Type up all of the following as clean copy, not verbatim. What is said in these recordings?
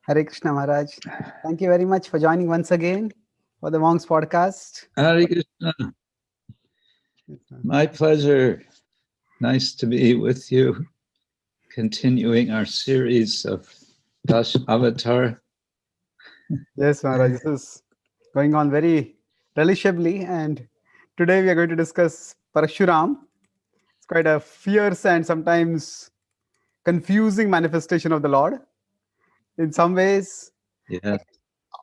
Hare Krishna Maharaj. Thank you very much for joining once again for the Monks podcast. Hare Krishna. My pleasure. Nice to be with you. Continuing our series of Dashavatara. Yes, Maharaj, this is going on very relishably, and today we are going to discuss Parashuram. It's quite a fierce and sometimes confusing manifestation of the Lord. In some ways, Yeah.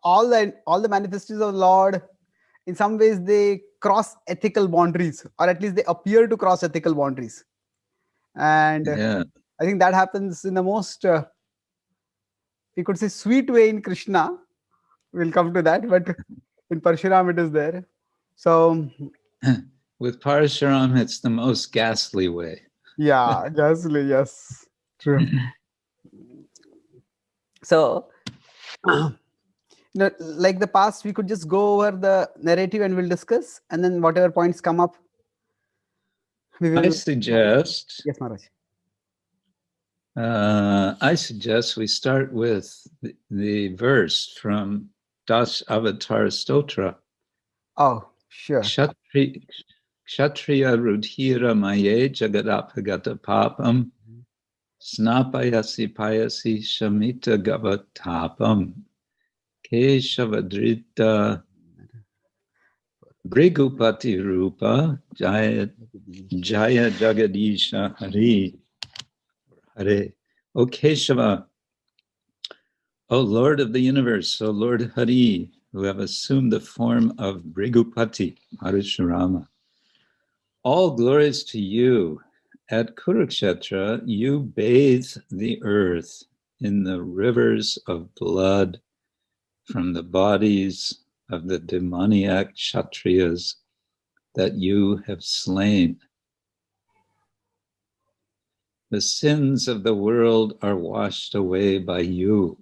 all the manifestations of the Lord, in some ways they cross ethical boundaries, or at least they appear to cross ethical boundaries. And Yeah. I think that happens in the most, you could say, sweet way in Krishna. We'll come to that, but in Parshuram it is there. So, With Parasharam, it's the most ghastly way. yeah, ghastly, yes, true. So, like the past, we could just go over the narrative and we'll discuss, and then whatever points come up, we will. I suggest we start with the verse from Dashavatara Stotra. Oh, sure. Kshatriya Rudhira Maye Jagadapagata Papam Snapayasi Payasi Shamita Gavatapam Keshavadrita Brigupati Rupa Jaya Jagadisha Hari Hare. O Keshava, O Lord of the universe, O Lord Hari, who have assumed the form of Brigupati, Parashurama. All glories to you. At Kurukshetra, you bathe the earth in the rivers of blood from the bodies of the demoniac Kshatriyas that you have slain. The sins of the world are washed away by you.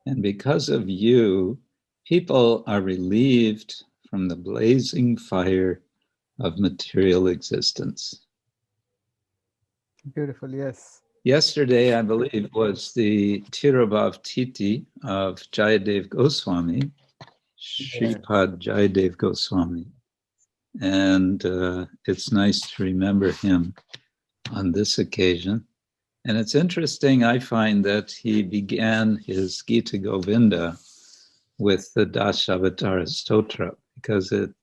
And because of you, people are relieved from the blazing fire of material existence. Beautiful, yes. Yesterday, I believe, was the Tirabhav Titi of Jayadev Goswami, Shripad Jayadev Goswami. And it's nice to remember him on this occasion. And it's interesting, I find, that he began his Gita Govinda with the Dashavatara Stotra, because it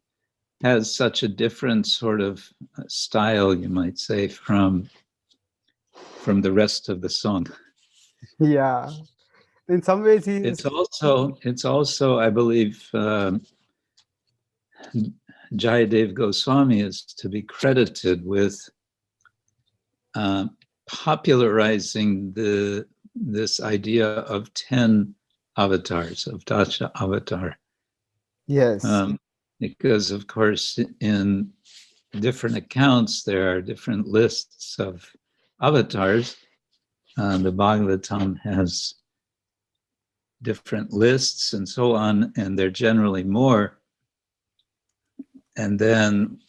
has such a different sort of style, you might say, from the rest of the song. Yeah. In some ways, It's also, I believe, Jayadev Goswami is to be credited with popularizing this idea of 10 avatars, of Dasha avatar. Yes. Because, of course, in different accounts, there are different lists of avatars. The Bhagavatam has different lists and so on, and they're generally more. And then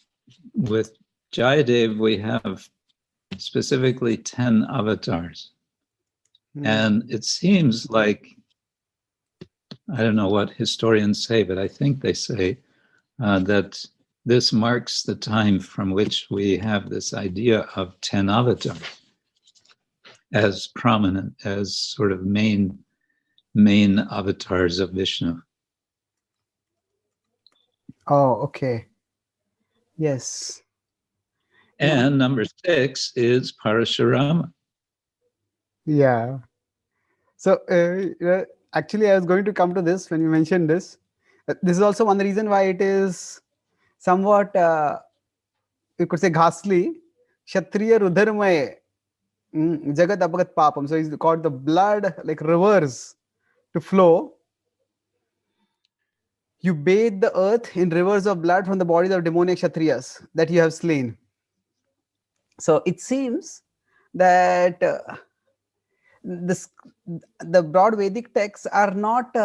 with Jayadev, we have specifically 10 avatars. And it seems like, I don't know what historians say, but I think they say that this marks the time from which we have this idea of 10 avatars as prominent, as sort of main avatars of Vishnu. Oh, okay. Yes. And number 6 is Parashurama. Yeah. So actually, I was going to come to this when you mentioned this. This is also one reason why it is somewhat, you could say, ghastly. Kshatriya Rudharmaye Jagat Apagat Papam. So he's got the blood like rivers to flow. You bathe the earth in rivers of blood from the bodies of demoniac Kshatriyas that you have slain. So it seems that the broad Vedic texts are not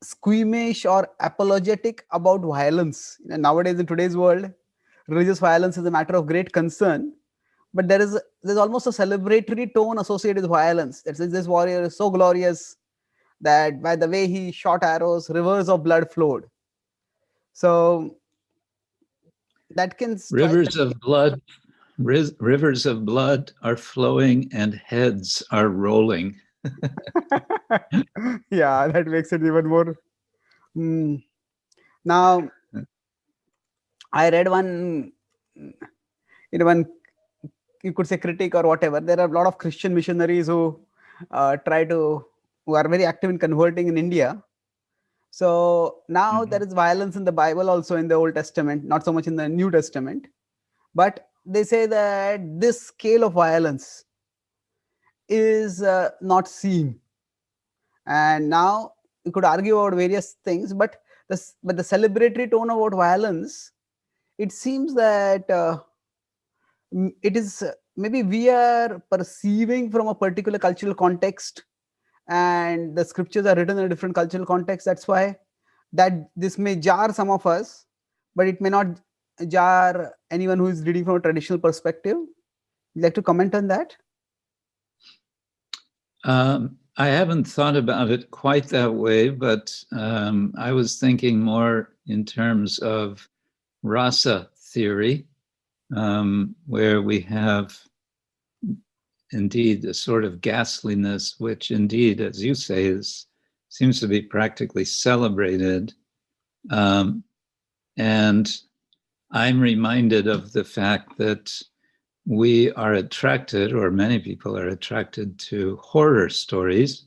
squeamish or apologetic about violence. Nowadays, in today's world, religious violence is a matter of great concern. but there's almost a celebratory tone associated with violence. That says this warrior is so glorious that by the way he shot arrows, rivers of blood flowed. So that can strike. Rivers of blood, rivers of blood are flowing and heads are rolling. Yeah, that makes it even more. Mm. Now, I read one, one, you could say critic or whatever. There are a lot of Christian missionaries who who are very active in converting in India. So now there is violence in the Bible, also in the Old Testament, not so much in the New Testament. But they say that this scale of violence is not seen. And now you could argue about various things, but the celebratory tone about violence, it seems that it is maybe we are perceiving from a particular cultural context, and the scriptures are written in a different cultural context. That's why that this may jar some of us, but it may not jar anyone who is reading from a traditional perspective. You'd like to comment on that? I haven't thought about it quite that way, but I was thinking more in terms of rasa theory, where we have indeed a sort of ghastliness, which indeed, as you say, seems to be practically celebrated. And I'm reminded of the fact that we are attracted, or many people are attracted to horror stories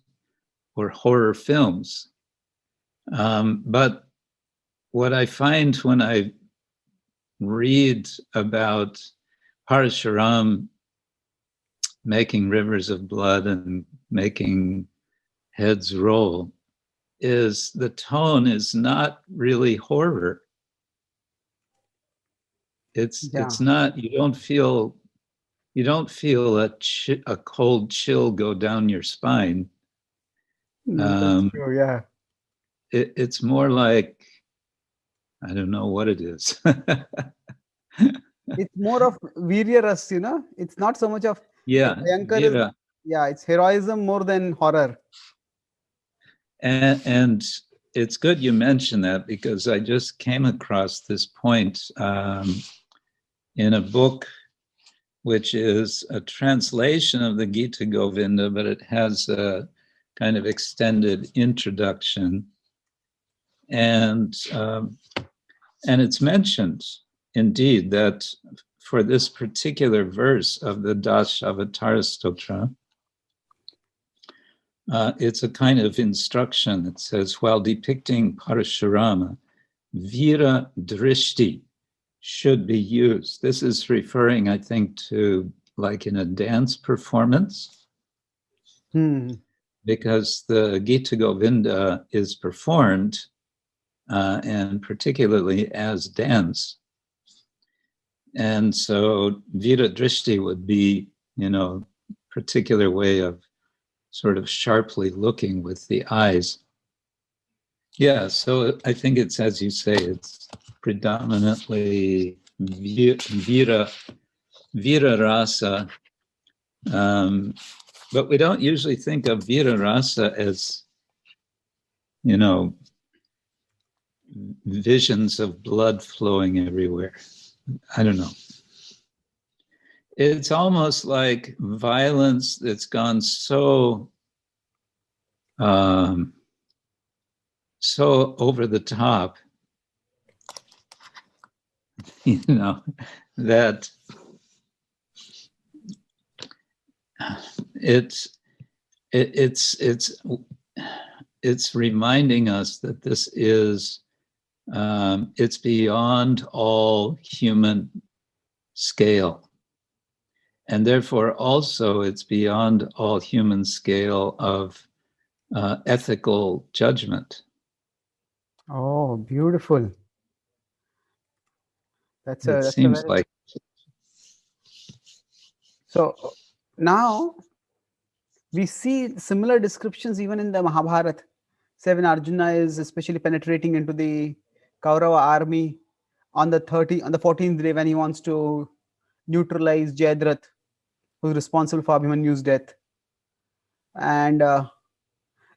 or horror films. But what I find when I read about Parasharam making rivers of blood and making heads roll is the tone is not really horror. It's not, you don't feel a cold chill go down your spine. That's true, yeah. It's more like, I don't know what it is. It's more of Virya Ras, It's not so much of Vira. It's heroism more than horror. And it's good you mentioned that, because I just came across this point in a book which is a translation of the Gita Govinda, but it has a kind of extended introduction. And it's mentioned, indeed, that for this particular verse of the Dashavatara Stotra, it's a kind of instruction. It says, while depicting Parashurama, Vira Drishti should be used. This is referring, I think, to like in a dance performance, because the Gita Govinda is performed, and particularly as dance. And so Vira Drishti would be, particular way of sort of sharply looking with the eyes. Yeah, so I think it's, as you say, it's predominantly Vira Rasa. But we don't usually think of Vira Rasa as, visions of blood flowing everywhere. I don't know. It's almost like violence that's gone so over the top, that it's reminding us that this is it's beyond all human scale, and therefore also it's beyond all human scale of ethical judgment. Oh, beautiful. That's seems like. So now we see similar descriptions even in the Mahabharata. When Arjuna is especially penetrating into the Kaurava army on the 14th day when he wants to neutralize Jayadratha. who's responsible for Abhimanyu's death. And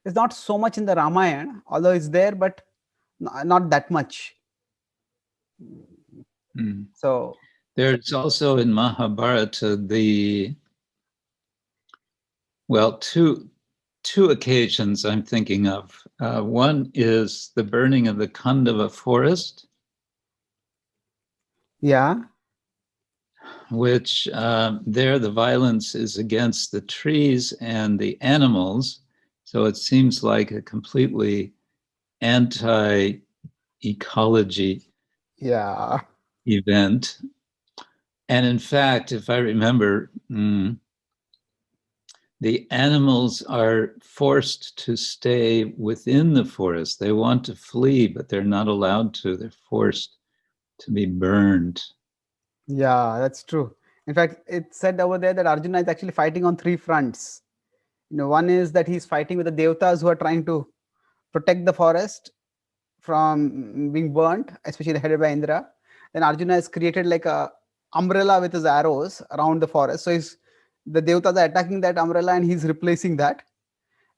it's not so much in the Ramayana, although it's there, but not that much. So there's also in Mahabharata two occasions I'm thinking of. One is the burning of the Khandava forest. Yeah. Which there the violence is against the trees and the animals. So it seems like a completely anti-ecology event. And in fact, if I remember, the animals are forced to stay within the forest. They want to flee, but they're not allowed to. They're forced to be burned. Yeah, that's true. In fact, it said over there that Arjuna is actually fighting on three fronts. One is that he's fighting with the devatas who are trying to protect the forest from being burnt, especially headed by Indra. Then Arjuna has created like a umbrella with his arrows around the forest. So the devatas are attacking that umbrella and he's replacing that.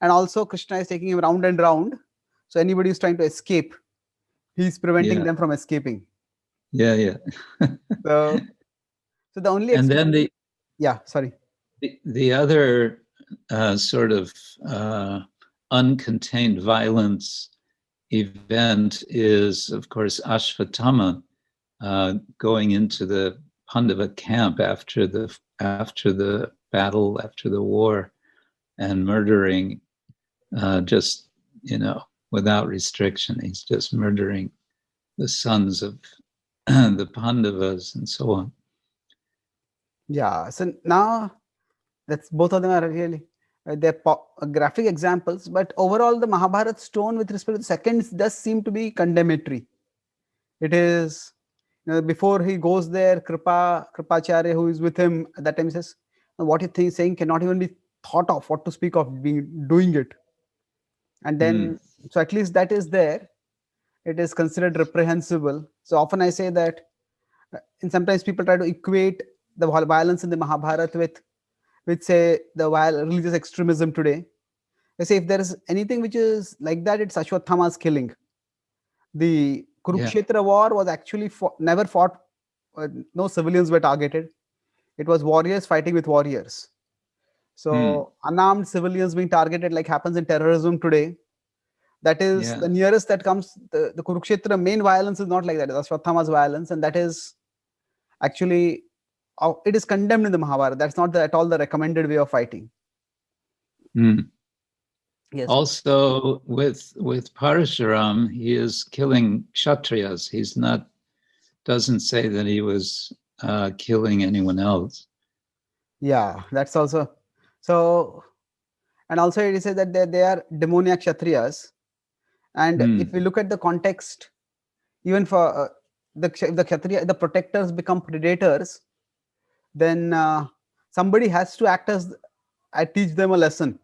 And also Krishna is taking him round and round. So anybody who's trying to escape, he's preventing them from escaping. Yeah. So the only and then the other sort of uncontained violence event is, of course, Ashvatthama going into the Pandava camp after the battle, after the war, and murdering just without restriction. He's just murdering the sons of the Pandavas and so on. Yeah. So now that's both of them are really they're graphic examples, but overall the Mahabharata tone with respect to the seconds does seem to be condemnatory. It is, before he goes there, Kripacharya, who is with him at that time, says, what he's saying cannot even be thought of, what to speak of doing it. And then, so at least that is there. It is considered reprehensible. So often I say that, and sometimes people try to equate the violence in the Mahabharata with say the religious extremism today. They say if there is anything which is like that, it's Ashwatthama's killing. The Kurukshetra war was actually never fought. No civilians were targeted. It was warriors fighting with warriors. So unarmed civilians being targeted, like happens in terrorism today. That is the nearest that comes. The Kurukshetra main violence is not like that. It's Ashwatthama's violence, and that is actually it is condemned in the Mahabharata. That's not at all the recommended way of fighting. Yes. Also, with Parasharam, he is killing Kshatriyas. Doesn't say that he was killing anyone else. Yeah, that's also so. And also it says that they are demoniac Kshatriyas. And if we look at the context, even for the Kshatriya, the protectors become predators, then somebody has to act as teach them a lesson.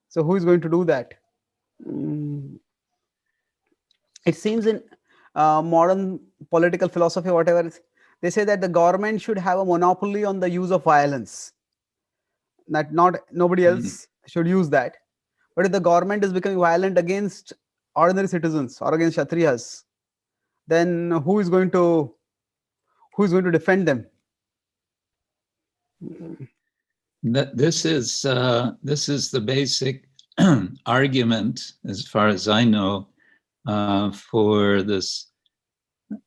So who is going to do that? It seems in modern political philosophy, whatever, they say that the government should have a monopoly on the use of violence. That nobody else should use that. But if the government is becoming violent against ordinary citizens or against Kshatriyas, then who is going to defend them? This is the basic argument, as far as I know, for this.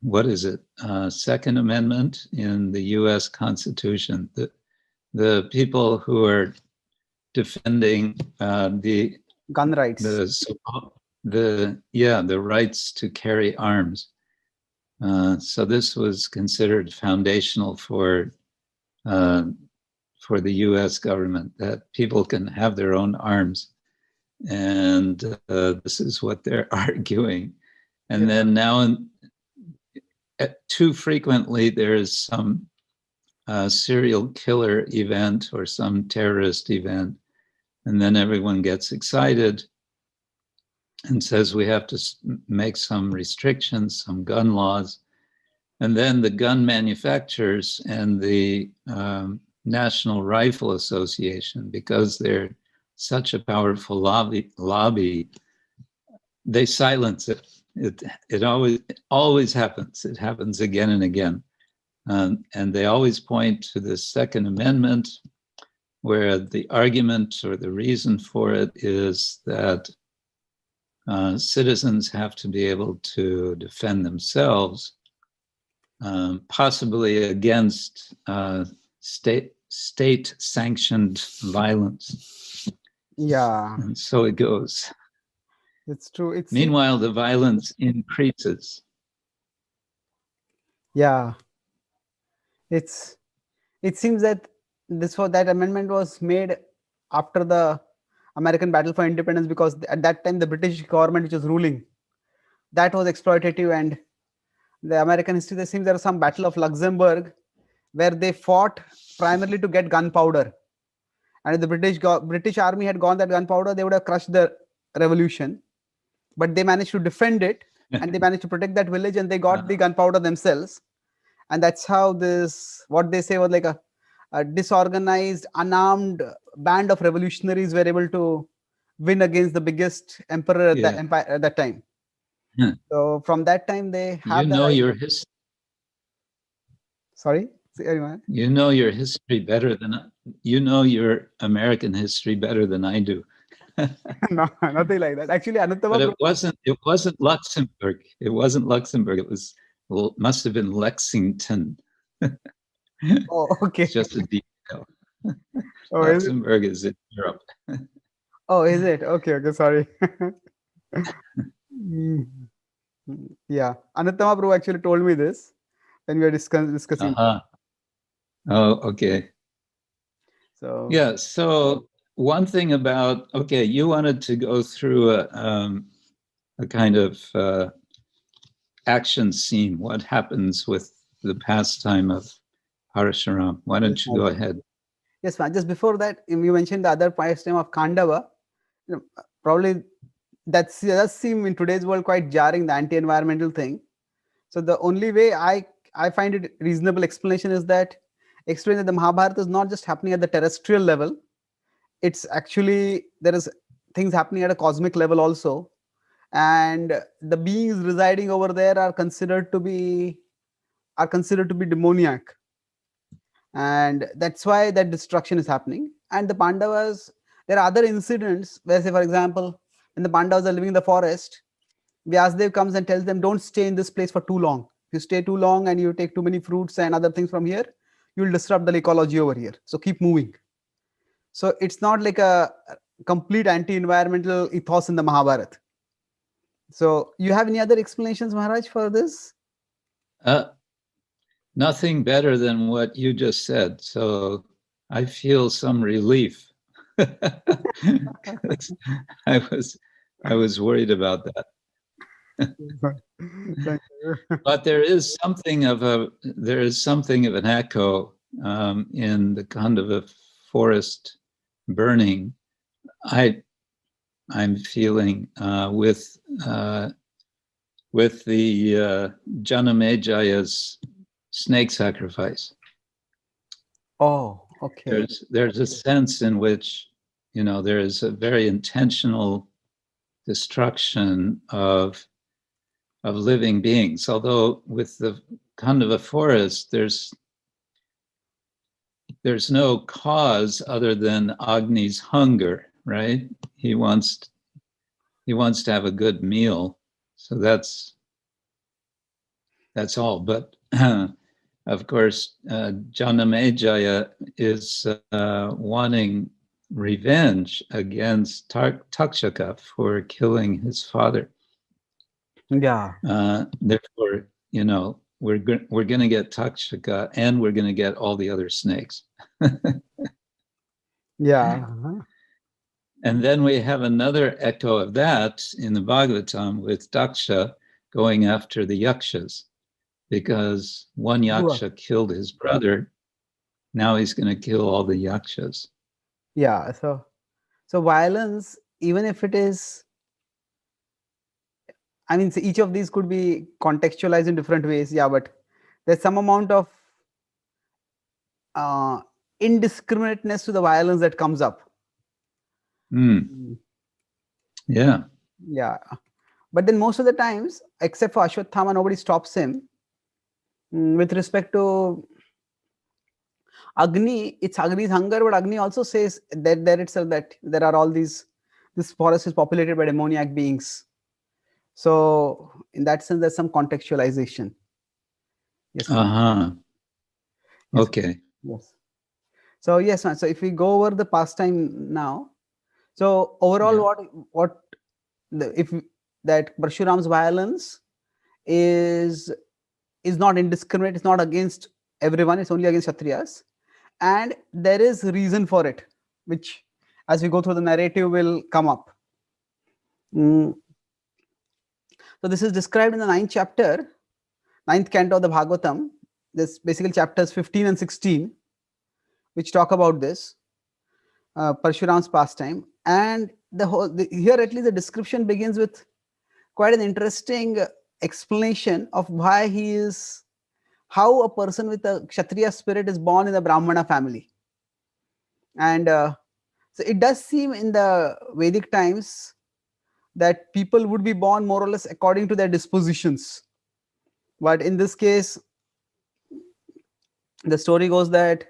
What is it? Second Amendment in the U.S. Constitution. The people who are defending the gun rights, the rights to carry arms. So this was considered foundational for the U.S. government, that people can have their own arms, and this is what they're arguing. And then now, too frequently, there is some serial killer event or some terrorist event, and then everyone gets excited and says we have to make some restrictions, some gun laws. And then the gun manufacturers and the National Rifle Association, because they're such a powerful lobby, they silence it. It always happens. It happens again and again. And they always point to the Second Amendment, where the argument or the reason for it is that citizens have to be able to defend themselves, possibly against state-sanctioned violence. Yeah, And so it goes. it's true. Meanwhile, the violence increases. Yeah, it seems that that amendment was made after the American battle for independence, because at that time the British government which was ruling, that was exploitative, and the American history, there seems there was some battle of Luxembourg where they fought primarily to get gunpowder, and if the British army had gone that gunpowder, they would have crushed the revolution, but they managed to defend it, and they managed to protect that village, and they got the gunpowder themselves. And that's how this, what they say was like a disorganized, unarmed band of revolutionaries were able to win against the biggest emperor at that empire at that time. So from that time they have your history. Sorry? You know your history better than your American history better than I do. No, nothing like that. Actually, but it wasn't Luxembourg. It wasn't Luxembourg. It must have been Lexington. Oh, okay. It's just a detail. Oh, Luxembourg is in Europe. Oh, is it? Okay, sorry. Yeah, Anuttama Prabhu actually told me this when we were discussing. Oh, okay. So yeah, so one thing about, okay, you wanted to go through a kind of action scene. What happens with the pastime of Parasharam? Why don't you go ahead? Yes, ma'am. Just before that, you mentioned the other pastime of Khandava. Probably that does seem in today's world quite jarring, the anti-environmental thing. So the only way I find it reasonable explanation is that explain that the Mahabharata is not just happening at the terrestrial level. It's actually, there is things happening at a cosmic level also, and the beings residing over there are considered to be demoniac, and that's why that destruction is happening. And the Pandavas, there are other incidents where, say for example, when the Pandavas are living in the forest, Vyasdev comes and tells them, don't stay in this place for too long. If you stay too long and you take too many fruits and other things from here, you will disrupt the ecology over here, so keep moving. So it's not like a complete anti-environmental ethos in the Mahabharata. So you have any other explanations, Maharaj, for this? Nothing better than what you just said. So I feel some relief. I was worried about that. Thank you. But there is something of an echo in the kind of a forest burning. I'm feeling with the Janamejaya's snake sacrifice. Oh, okay. There's a sense in which, there is a very intentional destruction of living beings. Although with the kind of a forest, there's no cause other than Agni's hunger, right? He wants to have a good meal, so that's all. But of course, Janamejaya is wanting revenge against Takshaka for killing his father. Yeah. Therefore, we're going to get Takshaka, and we're going to get all the other snakes. Yeah. And then we have another echo of that in the Bhagavatam with Daksha going after the yakshas, because one yaksha killed his brother. Now he's going to kill all the yakshas. Yeah. So violence, even if it is, I mean, each of these could be contextualized in different ways. Yeah, but there's some amount of indiscriminateness to the violence that comes up. Yeah. Yeah. But then most of the times, except for Ashwatthama, nobody stops him. With respect to Agni, it's Agni's hunger, but Agni also says that there itself that there are all this forest is populated by demoniac beings. So in that sense, there's some contextualization. Yes. Uh-huh. Yes. Okay. Yes. So yes, so if we go over the pastime now, so overall, what if that Parshuram's violence is not indiscriminate, it's not against everyone, it's only against Kshatriyas, and there is reason for it, which as we go through the narrative will come up. So this is described in the 9th chapter, 9th canto of the Bhagavatam. This basically chapters 15 and 16, which talk about this Parshuram's pastime. And here at least the description begins with quite an interesting explanation of why how a person with a Kshatriya spirit is born in a Brahmana family. And so it does seem in the Vedic times that people would be born more or less according to their dispositions. But in this case, the story goes that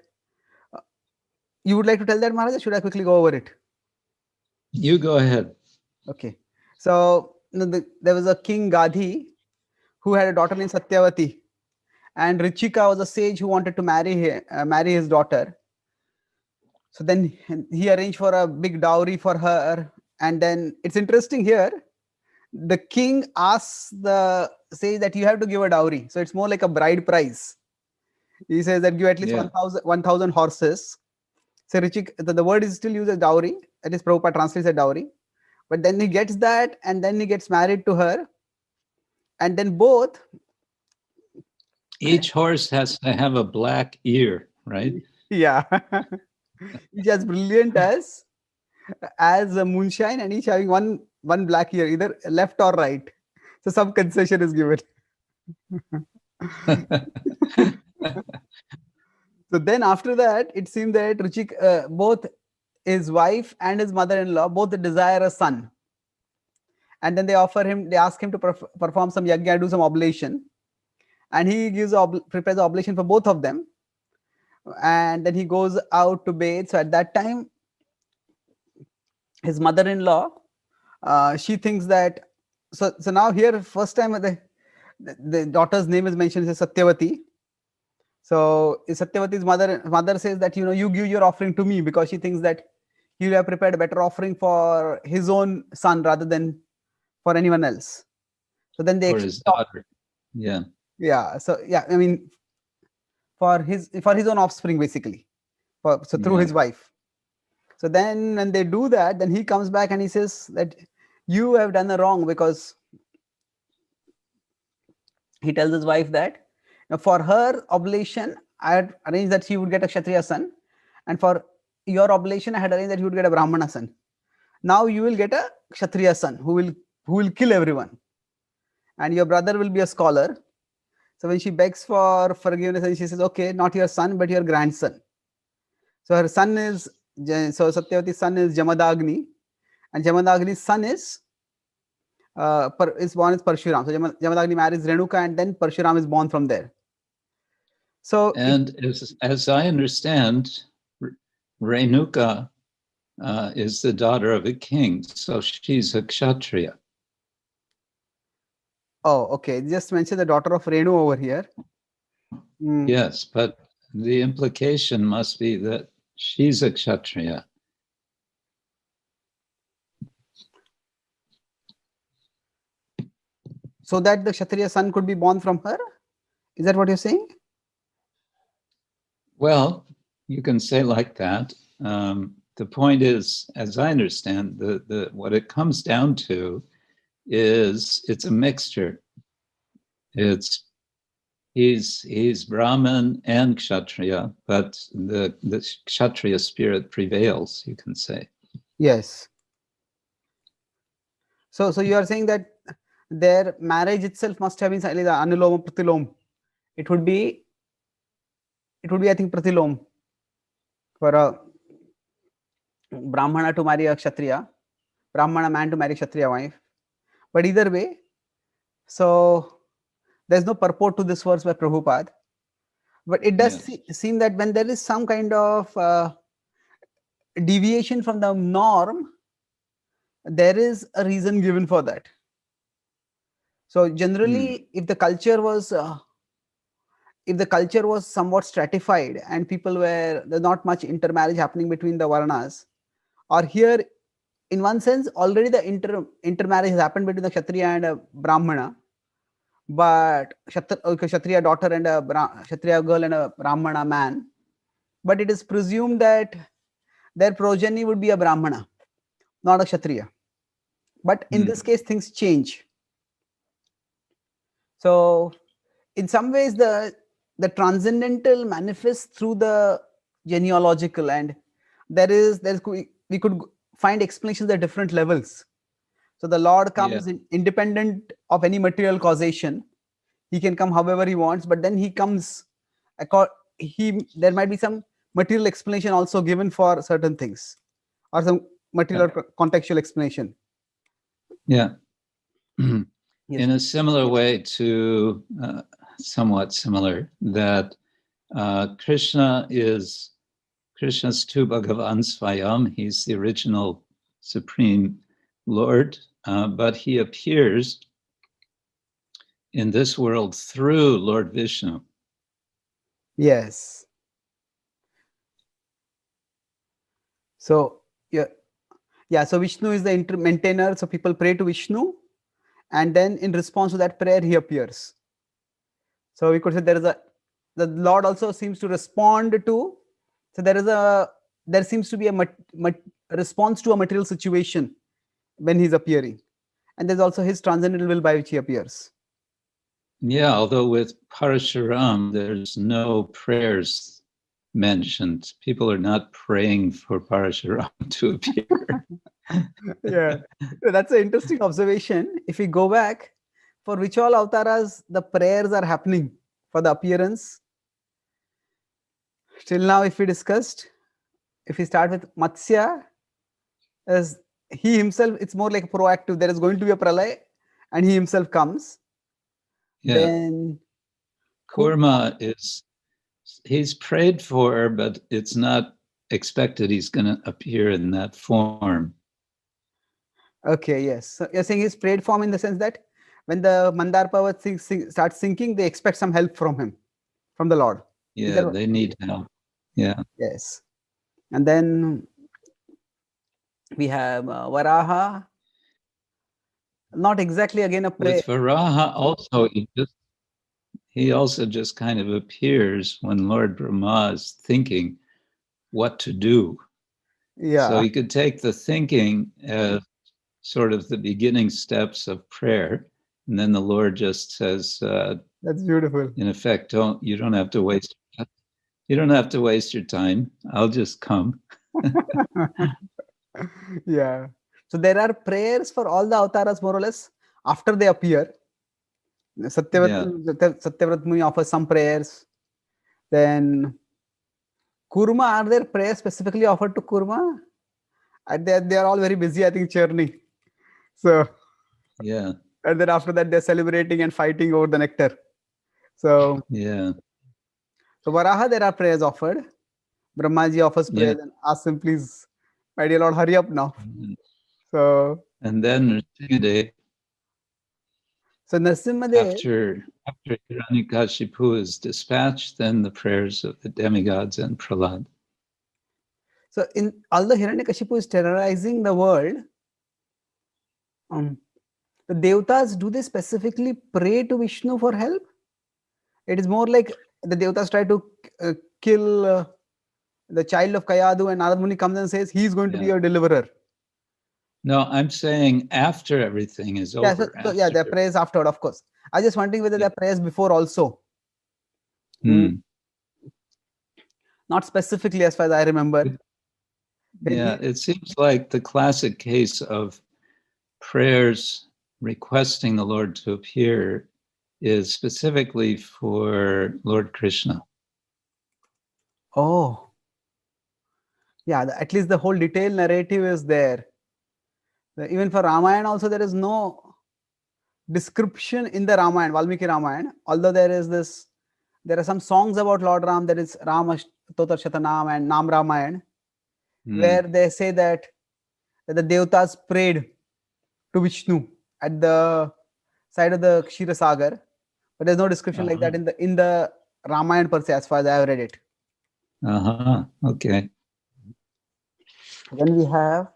you would like to tell that, Maharaj, or should I quickly go over it? You go ahead. Okay. So there was a king Gadhi who had a daughter named Satyavati, and Richika was a sage who wanted to marry his daughter. So then he arranged for a big dowry for her. And then it's interesting here, the king asks the sage that you have to give a dowry. So it's more like a bride price. He says that give at least 1,000 horses. So the word is still used as dowry. That is Prabhupada translates as dowry. But then he gets that, and then he gets married to her. And then both. Each horse has to have a black ear, right? Yeah. Each as brilliant as a moonshine, and each having one black ear, either left or right. So some concession is given. So then after that, it seemed that both his wife and his mother-in-law both desire a son. And then they ask him to perform some yajna, do some oblation. And he prepares the oblation for both of them. And then he goes out to bathe. So at that time, his mother-in-law, she thinks that, so now here, first time the daughter's name is mentioned as Satyavati. So Satyavati's mother says that, you give your offering to me, because she thinks that he will have prepared a better offering for his own son rather than for anyone else. So then they for his daughter. Yeah. Yeah. So yeah, I mean, for his own offspring, basically. Through his wife. So then when they do that, then he comes back and he says that you have done a wrong, because he tells his wife that for her oblation, I had arranged that she would get a Kshatriya son, and for your oblation, I had arranged that you would get a Brahmana son. Now you will get a Kshatriya son who will kill everyone, and your brother will be a scholar. So when she begs for forgiveness, and she says, okay, not your son, but your grandson. So her son is, Satyavati's son is Jamadagni, and Jamadagni's son is born as Parashuram. So Jamadagni marries Renuka, and then Parashuram is born from there. So and as I understand, Renuka is the daughter of a king, so she's a Kshatriya. Oh, okay. Just mention the daughter of Renu over here. Yes, but the implication must be that she's a Kshatriya. So that the Kshatriya son could be born from her? Is that what you're saying? Well, you can say like that. The point is, as I understand, what it comes down to is it's a mixture. He's Brahmin and Kshatriya, but the Kshatriya spirit prevails, you can say. Yes. So you are saying that their marriage itself must have been slightly the Anuloma Pratilom. It would be, I think, Pratilom. for a Brahmana to marry a Kshatriya, Brahmana man to marry Kshatriya wife. But either way, so there's no purport to this verse by Prabhupada. But it does Yes. seem that when there is some kind of deviation from the norm, there is a reason given for that. So generally, if the culture was somewhat stratified and people were there's not much intermarriage happening between the Varnas, or here, in one sense, already the intermarriage has happened between the Kshatriya and a Brahmana, but Kshatriya daughter and a Kshatriya girl and a Brahmana man. But it is presumed that their progeny would be a Brahmana, not a Kshatriya. But in this case, things change. So, in some ways, the transcendental manifests through the genealogical, and there's we could find explanations at different levels. So the Lord comes independent of any material causation. He can come however he wants, but then he comes. There might be some material explanation also given for certain things, or some material contextual explanation. Yeah. Yes. In a similar way to, somewhat similar, that Krishna is Krishna's tu Bhagavan Svayam. He's the original Supreme Lord, but he appears in this world through Lord Vishnu. Yes. So so Vishnu is the maintainer. So people pray to Vishnu, and then in response to that prayer, he appears. So we could say the Lord also seems to respond to. So there seems to be a response to a material situation when he's appearing, and there's also his transcendental will by which he appears. Yeah, although with Parasharam, there's no prayers mentioned. People are not praying for Parashuram to appear. Yeah, that's an interesting observation. If we go back, for which all avatars the prayers are happening for the appearance? Till now, if we discussed, if we start with Matsya, as he himself, it's more like proactive. There is going to be a pralay, and he himself comes. Yeah. Then Kurma he's prayed for, but it's not expected he's going to appear in that form. Okay, yes. So you're saying he's prayed for in the sense that when the Mandar Pavat starts sinking, they expect some help from him, from the Lord. Yeah, they need help. Yeah. Yes. And then we have Varaha. Not exactly again a prayer. With Varaha also, he also just kind of appears when Lord Brahma is thinking what to do. Yeah. So you could take the thinking as sort of the beginning steps of prayer, and then the Lord just says, "That's beautiful." In effect, you don't have to waste your time. I'll just come. Yeah. So there are prayers for all the avatars more or less after they appear. Satyavrat Muni offers some prayers. Then Kurma, are there prayers specifically offered to Kurma? They are all very busy, I think, churning. So yeah. And then after that, they're celebrating and fighting over the nectar. So yeah. So Varaha, there are prayers offered. Brahmaji offers prayers and asks him, please, my dear Lord, hurry up now. So and then Nrsimhadev, Nrsimhadev, after Hiranyakashipu is dispatched, then the prayers of the demigods and Prahlada. So although Hiranyakashipu is terrorizing the world, the Devatas, do they specifically pray to Vishnu for help? It is more like the Devatas try to kill the child of Kayadu, and Narad Muni comes and says he's going to be your deliverer. No, I'm saying after everything is over. Yeah, there are prayers afterward, of course. I was just wondering whether there are prayers before also. Not specifically, as far as I remember. It seems like the classic case of prayers requesting the Lord to appear is specifically for Lord Krishna. Oh. Yeah, at least the whole detailed narrative is there. Even for Ramayana also, there is no description in the Ramayana, Valmiki Ramayana, although there are some songs about Lord Ram, there is Rama Totar Shatanam and Nam Ramayana, where they say that the Devatas prayed to Vishnu at the side of the Kshira Sagar, but there's no description like that in the Ramayana per se, as far as I have read it. Okay. Then we have,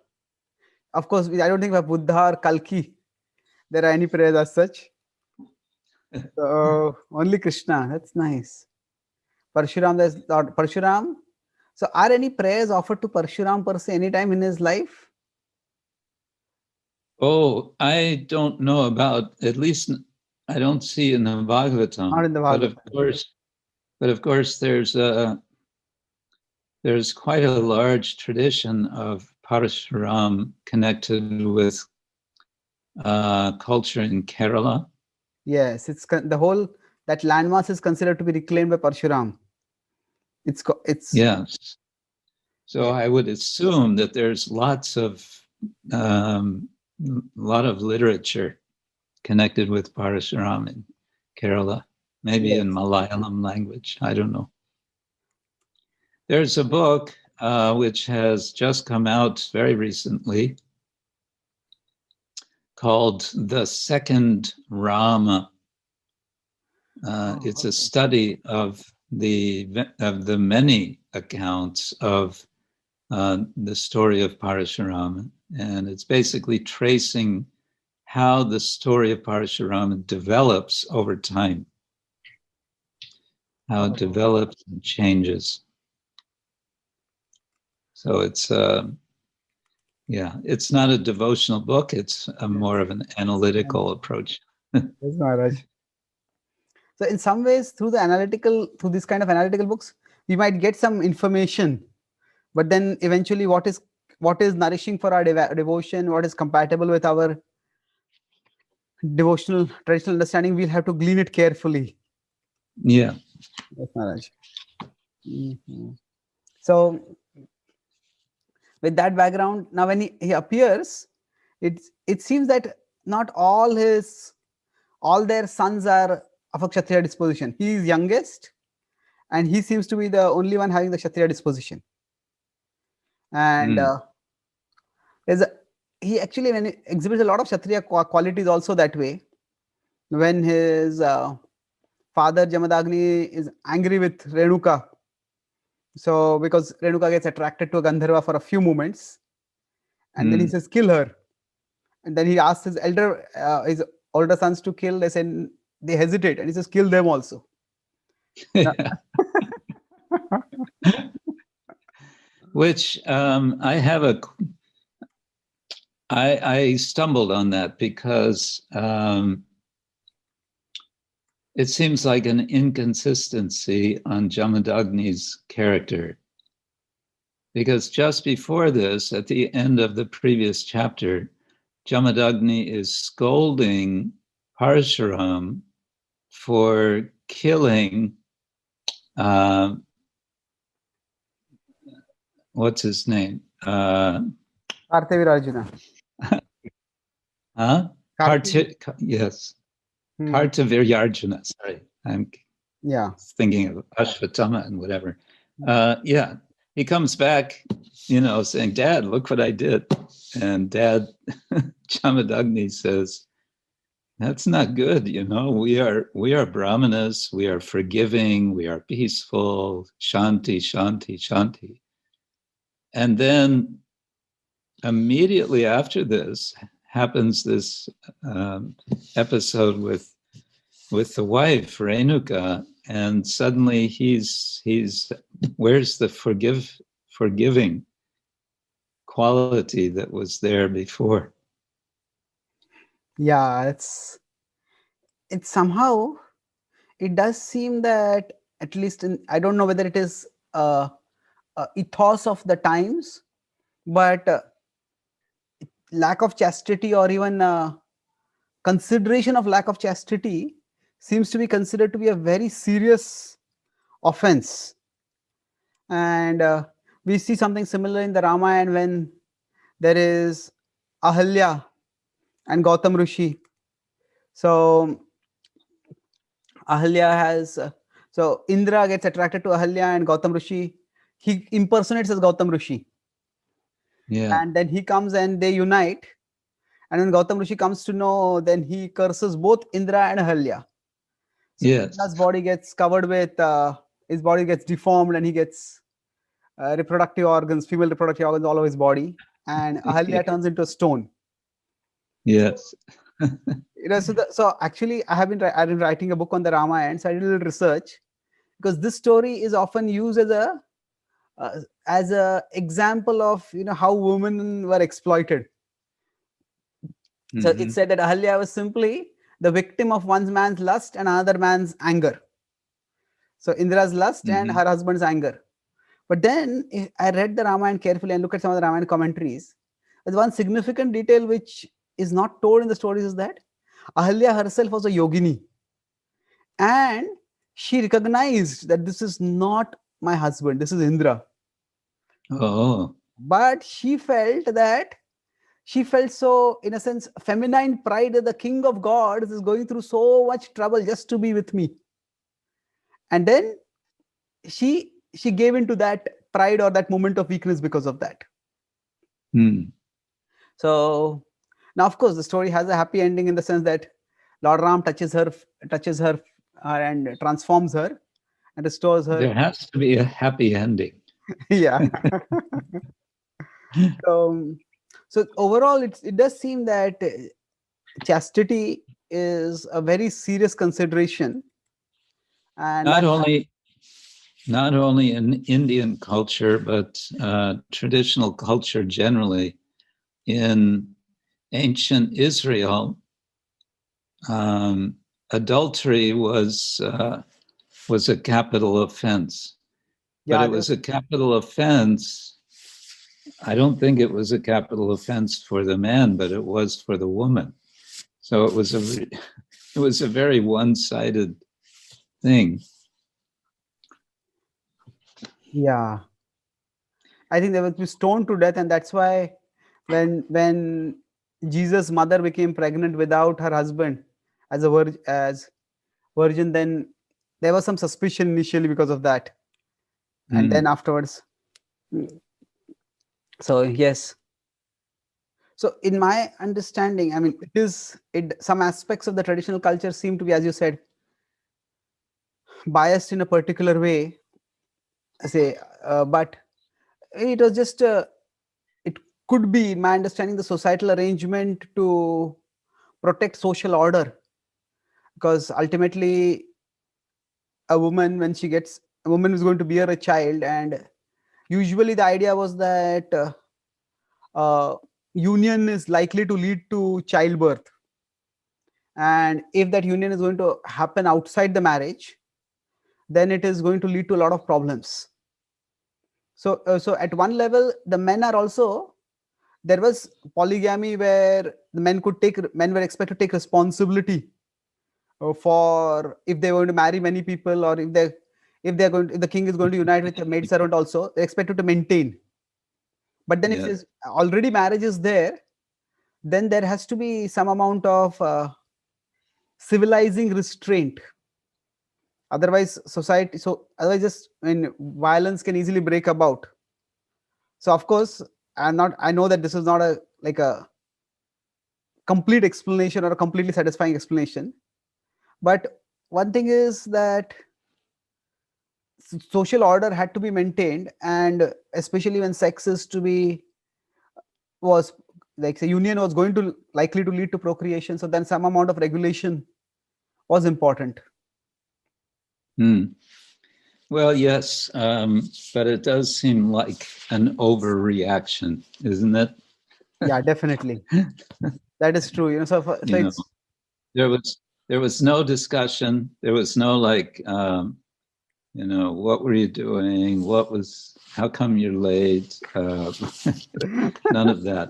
of course, I don't think we have Buddha or Kalki. There are any prayers as such. So only Krishna. That's nice. Parashuram, there's Lord Parashuram. So are any prayers offered to Parashuram per se anytime in his life? Oh, I don't know about, at least I don't see in the Bhagavatam. Not in the Bhagavatam. But of course, there's quite a large tradition of Parasharam connected with culture in Kerala. Yes, it's the whole that landmass is considered to be reclaimed by Parshuram. It's yes. So I would assume that there's lots of lot of literature connected with Parasharam in Kerala, maybe in Malayalam language. I don't know. There's a book which has just come out very recently called The Second Rama. It's a study of the many accounts of the story of Parashuram, and it's basically tracing how the story of Parashuram develops over time, how it develops and changes. So it's it's not a devotional book. It's more of an analytical approach. Yes, Maharaj. So in some ways, through this kind of analytical books, we might get some information, but then eventually what is nourishing for our devotion, what is compatible with our devotional traditional understanding, we'll have to glean it carefully. Yeah. Yes, Maharaj. So with that background, now when he appears, it seems that not all their sons are of a Kshatriya disposition. He is youngest, and he seems to be the only one having the Kshatriya disposition. And he actually, when he exhibits a lot of Kshatriya qualities also that way. When his father Jamadagni is angry with Renuka, so because Renuka gets attracted to a Gandharva for a few moments, and then he says, kill her. And then he asks his older sons to kill. They hesitate, and he says, kill them also. Which I stumbled on that because it seems like an inconsistency on Jamadagni's character. Because just before this, at the end of the previous chapter, Jamadagni is scolding Parashuram for killing what's his name? Kartavirarjuna. Yes. Kartaviryarjuna. Sorry, I'm thinking of Ashvatthama and whatever. He comes back, saying, "Dad, look what I did." And Dad, Jamadagni says, "That's not good. We are brahmanas. We are forgiving. We are peaceful. Shanti, shanti, shanti." And then immediately after this happens this episode with the wife Renuka, and suddenly he's where's the forgiving quality that was there before? Yeah, it's somehow, it does seem that, at least I don't know whether it is ethos of the times, but lack of chastity, or even consideration of lack of chastity, seems to be considered to be a very serious offense. And we see something similar in the Ramayana when there is Ahalya and Gautam Rishi. So Ahalya has so Indra gets attracted to Ahalya and Gautam Rishi. He impersonates as Gautam Rishi, Yeah. and then he comes and they unite. And when Gautam Rishi comes to know, then he curses both Indra and Ahalya. So Yes. Indra's body gets covered with his body gets deformed, and he gets reproductive organs, female reproductive organs all over his body, and Ahalya turns into a stone. Yes. So actually, I've been writing a book on the Ramayana, so I did a little research because this story is often used as a example of how women were exploited. So it said that Ahalya was simply the victim of one man's lust and another man's anger. So Indra's lust and her husband's anger. But then I read the Ramayana carefully and look at some of the Ramayana commentaries. There's one significant detail which is not told in the stories is that Ahalya herself was a yogini. And she recognized that this is not my husband, this is Indra. Oh. But she felt so, in a sense, feminine pride that the king of gods is going through so much trouble just to be with me. And then she gave into that pride or that moment of weakness because of that. So now, of course, the story has a happy ending in the sense that Lord Ram touches her and transforms her and restores her. There has to be a happy ending. Yeah. So overall, it does seem that chastity is a very serious consideration, and not only in Indian culture, but traditional culture generally. In ancient Israel, adultery was a capital offense. But yeah, it was a capital offense. I don't think it was a capital offense for the man, but it was for the woman. So it was a very one-sided thing. Yeah, I think they were stoned to death, and that's why when Jesus' mother became pregnant without her husband as virgin, then there was some suspicion initially because of that, and then afterwards. So yes. So in my understanding, I mean, some aspects of the traditional culture seem to be, as you said, biased in a particular way. But it was just it could be, in my understanding, the societal arrangement to protect social order, because ultimately a woman is going to bear a child, and usually the idea was that union is likely to lead to childbirth, and if that union is going to happen outside the marriage, then it is going to lead to a lot of problems. So at one level, the men are also, there was polygamy where the men were expected to take responsibility for if they were going to marry many if the king is going to unite with a maid servant also, they're expected to maintain. But then if there's already marriage is there, then there has to be some amount of civilizing restraint. Otherwise just violence can easily break about. So of course, I know that this is not a complete explanation or a completely satisfying explanation, but one thing is that social order had to be maintained, and especially when sex is to be was like the union was going to likely to lead to procreation, so then some amount of regulation was important. Well, yes, but it does seem like an overreaction, isn't it? Yeah, definitely. That is true. There was no discussion. There was no what were you doing? How come you're late? None of that.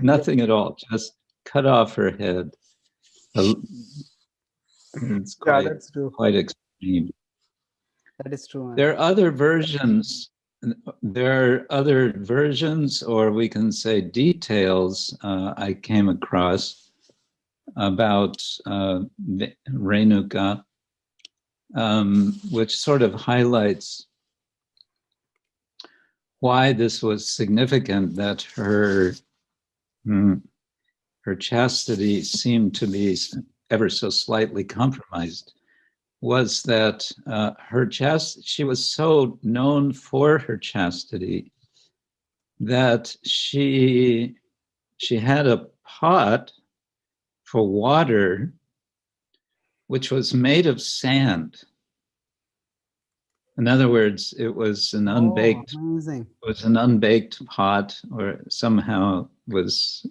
Nothing at all. Just cut off her head. It's yeah, that's true. quite extreme. That is true, man. There are other versions there are other versions, or we can say details, I came across about Renuka, which sort of highlights why this was significant, that her chastity seemed to be ever so slightly compromised, was that she was so known for her chastity that she had a pot for water which was made of sand. In other words, it was an Oh, unbaked amazing. pot, or somehow was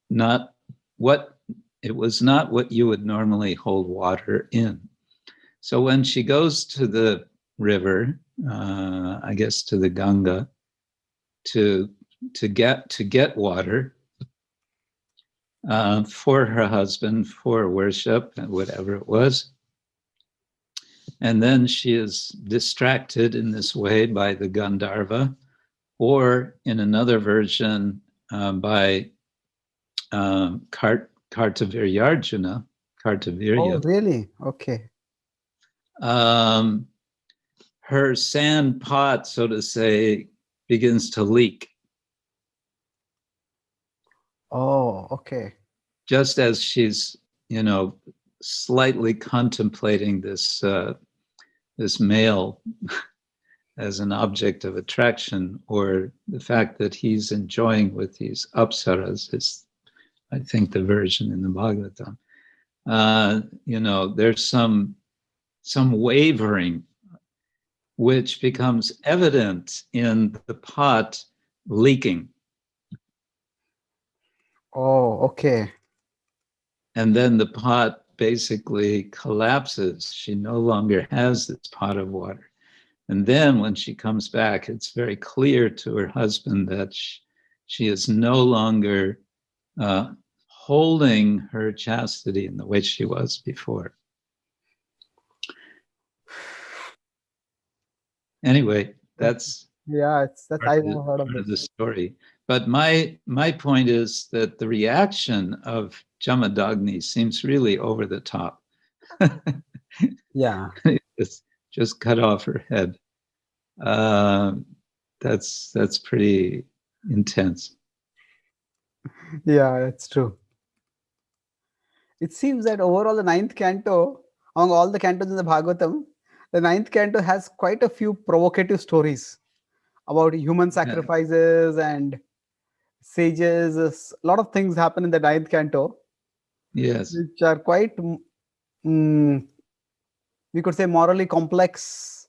not what it was not what you would normally hold water in. So when she goes to the river, I guess to the Ganga, to get water for her husband, for worship, whatever it was, and then she is distracted in this way by the Gandharva, or in another version by Kartaviryarjuna, Oh, Kartavirya. really? Okay. Um, her sand pot, so to say, begins to leak, Oh, okay. just as she's, slightly contemplating this male as an object of attraction, or the fact that he's enjoying with these apsaras is, I think, the version in the Bhagavatam. There's some wavering which becomes evident in the pot leaking. Oh, okay. And then the pot basically collapses. She no longer has this pot of water. And then when she comes back, it's very clear to her husband that she is no longer holding her chastity in the way she was before. Anyway, that's Yeah, that's part I of never heard of the this. story. But my point is that the reaction of Jamadagni seems really over the top. Yeah. It's just cut off her head. That's pretty intense. Yeah, that's true. It seems that overall the ninth canto, among all the cantos in the Bhagavatam, the ninth canto has quite a few provocative stories about human sacrifices and sages. A lot of things happen in the ninth canto, Yes. which are quite, mm, we could say, morally complex.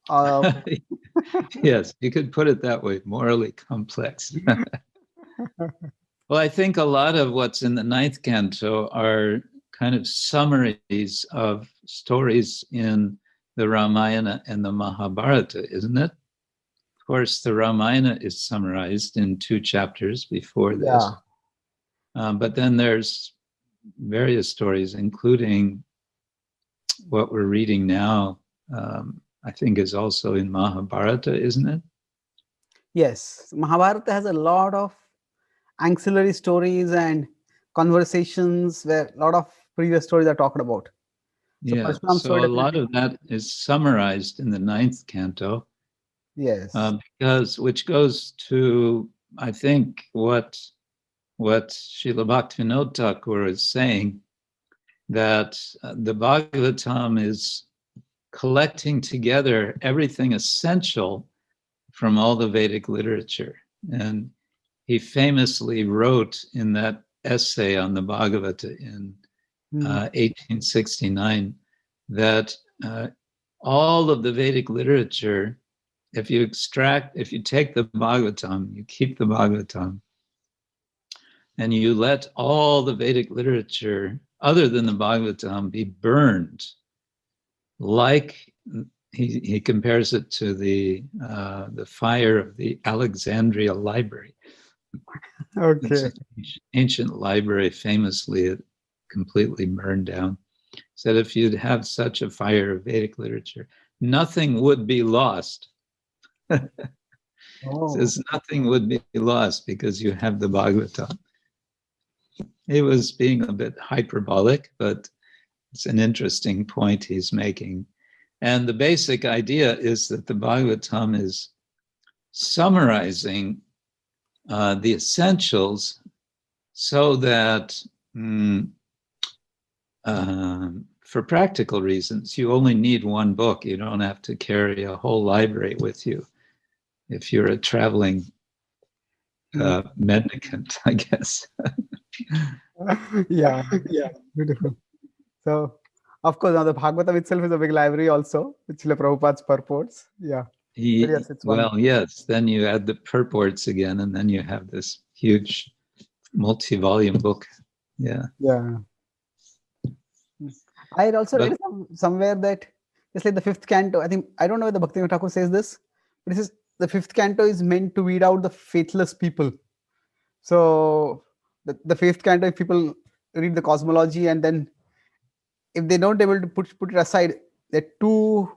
Uh, Yes, you could put it that way, morally complex. Well, I think a lot of what's in the ninth canto are kind of summaries of stories in the Ramayana and the Mahabharata, isn't it? Of course, the Ramayana is summarized in 2 chapters before this. yeah. But then there's various stories, including what we're reading now, I think is also in Mahabharata, isn't it? Yes. Mahabharata has a lot of ancillary stories and conversations where a lot of previous stories are talked about. So Yeah. Parshuram story So a lot definitely. of that is summarized in the ninth canto, Yes. because which goes to, I think, what Srila Bhaktivinoda Thakur is saying, that the Bhagavatam is collecting together everything essential from all the Vedic literature. And he famously wrote in that essay on the Bhagavata in 1869 that all of the Vedic literature, if you take the Bhagavatam, you keep the Bhagavatam, and you let all the Vedic literature other than the Bhagavatam be burned, like he compares it to the fire of the Alexandria Library. It's Okay. an ancient library, famously completely burned down. Said if you'd have such a fire of Vedic literature, nothing would be lost. Oh. Says nothing would be lost because you have the Bhagavatam. He was being a bit hyperbolic, but it's an interesting point he's making. And the basic idea is that the Bhagavatam is summarizing the essentials so that for practical reasons, you only need one book. You don't have to carry a whole library with you if you're a traveling mendicant, I guess. Yeah, beautiful. So, of course, now the Bhagavatam itself is a big library also, with Srila Prabhupada's purports. Yeah. But yes, it's one. Well, yes, then you add the purports again, and then you have this huge multi-volume book. Yeah. Yeah. I had also read somewhere that it's like the fifth canto. I think, I don't know whether Bhaktivinoda Thakur says this, but it says the fifth canto is meant to weed out the faithless people. So, the fifth canto, if people read the cosmology and then if they don't able to put it aside, they're too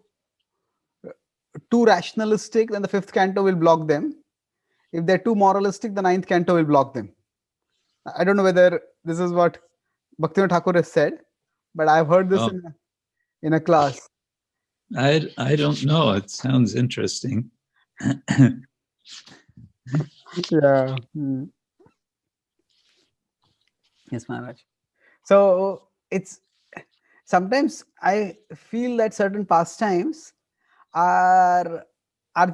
rationalistic, then the fifth canto will block them. If they're too moralistic, the ninth canto will block them. I don't know whether this is what Bhaktivinoda Thakur has said, but I've heard this in a class. I don't know. It sounds interesting. Yeah. Yes, Maharaj. So it's sometimes I feel that certain pastimes are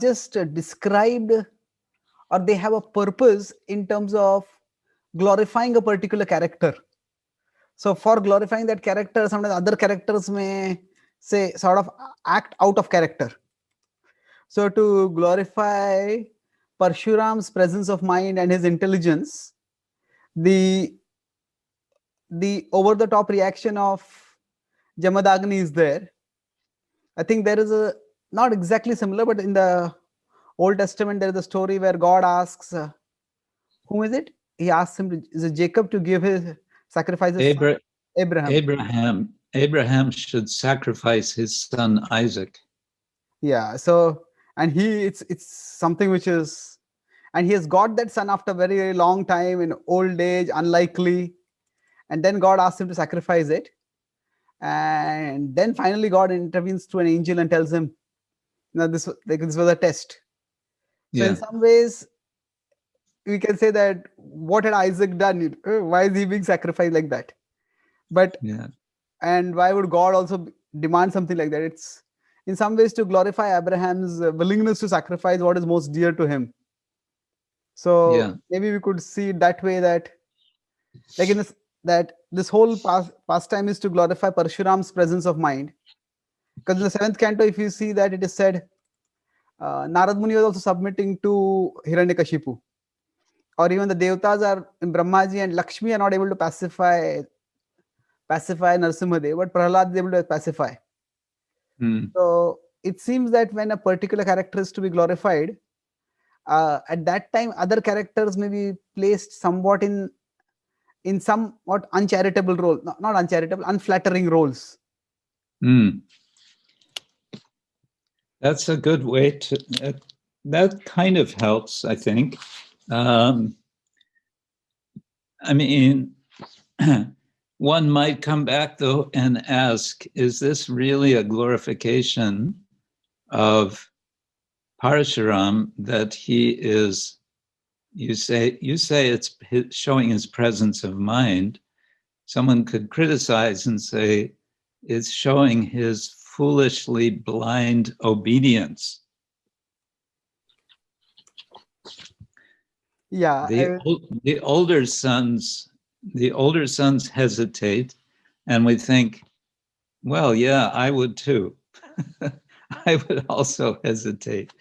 just described, or they have a purpose in terms of glorifying a particular character. So for glorifying that character, sometimes other characters may say sort of act out of character. So to glorify Parshuram's presence of mind and his intelligence, the over the top reaction of Jamadagni is there. I think there is a, not exactly similar, but in the Old Testament there is a story where God asks, whom is it? He asks him, is it Jacob, to give his sacrifices? Abraham should sacrifice his son Isaac. Yeah. So, and it's something which is, and he has got that son after a very, very long time, in old age, unlikely, and then God asks him to sacrifice it, and then finally God intervenes through an angel and tells him, "No, this was a test." So in some ways, we can say that what had Isaac done? Why is he being sacrificed like that? But and why would God also demand something like that? It's in some ways to glorify Abraham's willingness to sacrifice what is most dear to him. So maybe we could see it that way, that like in this, that this whole pastime is to glorify Parshuram's presence of mind. Because in the seventh canto, if you see that it is said, Narad Muni was also submitting to Hiranyakashipu. Or even the Devatas are in Brahmaji and Lakshmi are not able to pacify Narasimhadev, but Prahlada is able to pacify. So it seems that when a particular character is to be glorified, at that time other characters may be placed somewhat in somewhat uncharitable role, not uncharitable, unflattering roles. That's a good way to, that kind of helps, I think. I mean, one might come back though and ask, is this really a glorification of Parasharam, that he is, you say it's showing his presence of mind? Someone could criticize and say it's showing his foolishly blind obedience. Yeah. The older sons hesitate, and we think, well, yeah, I would too. I would also hesitate.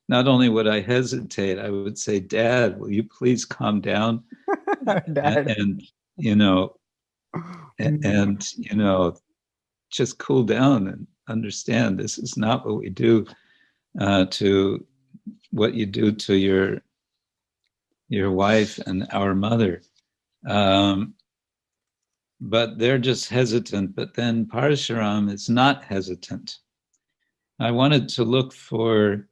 Not only would I hesitate, I would say, Dad, will you please calm down? Dad. And just cool down and understand this is not what we do to what you do to your wife and our mother. But they're just hesitant. But then Parasharam is not hesitant. I wanted to look for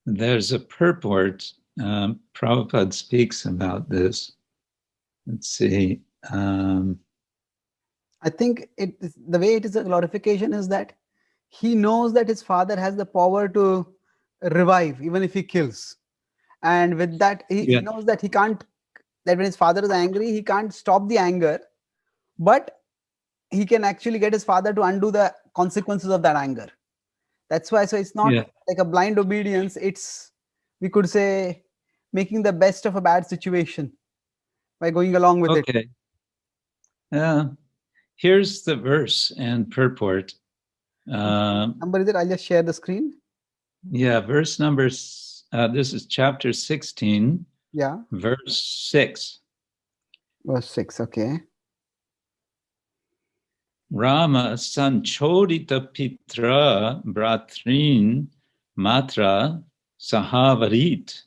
there's a purport. Prabhupada speaks about this. Let's see. I think the way it is a glorification is that he knows that his father has the power to revive even if he kills. And with that, he Yeah. knows that he can't, that when his father is angry, he can't stop the anger, but he can actually get his father to undo the consequences of that anger. That's why, so it's not Yeah. like a blind obedience. It's, we could say, making the best of a bad situation by going along with it. Okay. Here's the verse and purport. Number is it? I'll just share the screen. Yeah, verse number, this is chapter 16, Yeah, verse 6. verse 6. Okay. Rama sanchodita pitra bratrin matra sahavarit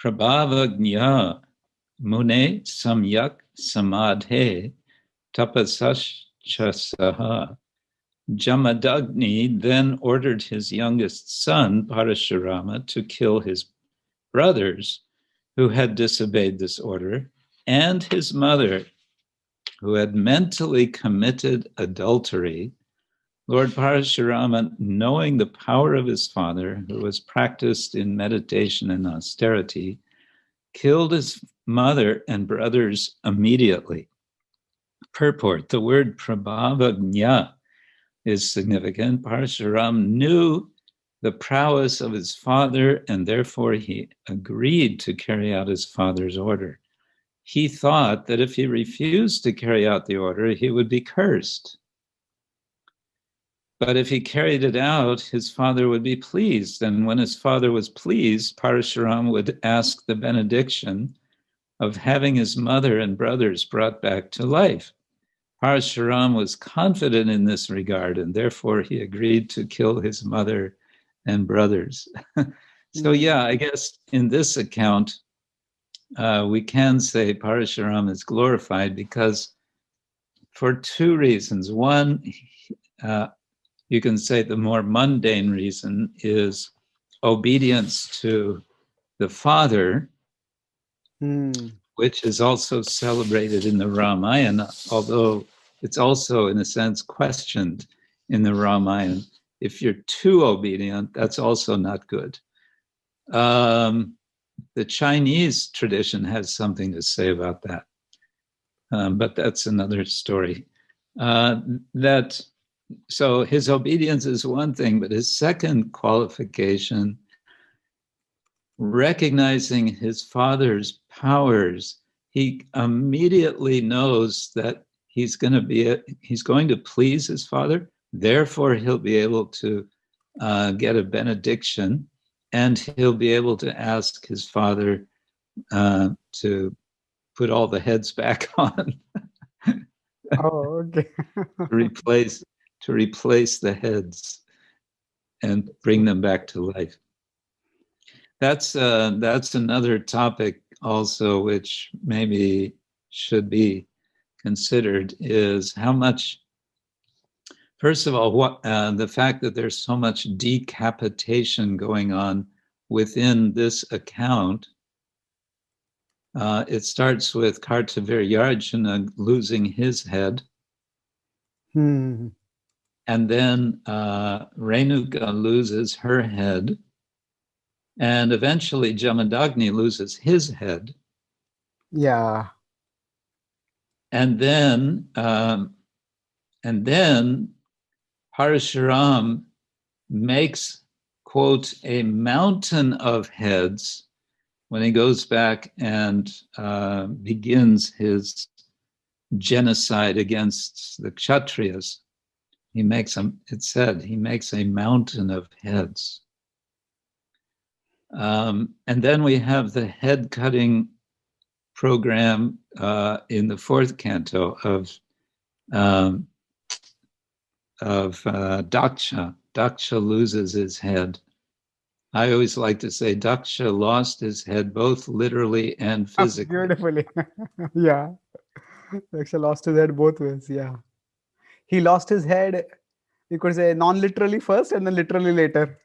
prabhavagnya mune samyak samadhe tapasaschasaha. Jamadagni then ordered his youngest son, Parashurama, to kill his brothers who had disobeyed this order, and his mother, who had mentally committed adultery. Lord Parashurama, knowing the power of his father, who was practiced in meditation and austerity, killed his mother and brothers immediately. Purport: the word prabhavagnya is significant. Parasharam knew the prowess of his father, and therefore he agreed to carry out his father's order. He thought that if he refused to carry out the order, he would be cursed. But if he carried it out, his father would be pleased. And when his father was pleased, Parashuram would ask the benediction of having his mother and brothers brought back to life. Parashuram was confident in this regard, and therefore he agreed to kill his mother and brothers. So, yeah, I guess in this account, we can say Parashuram is glorified because for two reasons. One, you can say the more mundane reason is obedience to the father, which is also celebrated in the Ramayana, although it's also, in a sense, questioned in the Ramayana. If you're too obedient, that's also not good. The Chinese tradition has something to say about that, but that's another story. So his obedience is one thing, but his second qualification, recognizing his father's powers, he immediately knows that he's going to please his father. Therefore, he'll be able to get a benediction, and he'll be able to ask his father to put all the heads back on. Oh, okay. to replace the heads and bring them back to life. That's another topic also, which maybe should be considered, is how much, first of all, the fact that there's so much decapitation going on within this account. It starts with Kartavirya losing his head. And then Renuka loses her head. And eventually Jamadagni loses his head. Yeah. And then Parashuram makes, quote, a mountain of heads when he goes back and begins his genocide against the Kshatriyas. He makes a mountain of heads. And then we have the head cutting program in the fourth canto of Daksha. Daksha loses his head. I always like to say Daksha lost his head both literally and physically. Beautifully. Yeah. Daksha lost his head both ways. Yeah. He lost his head, you could say, non-literally first and then literally later.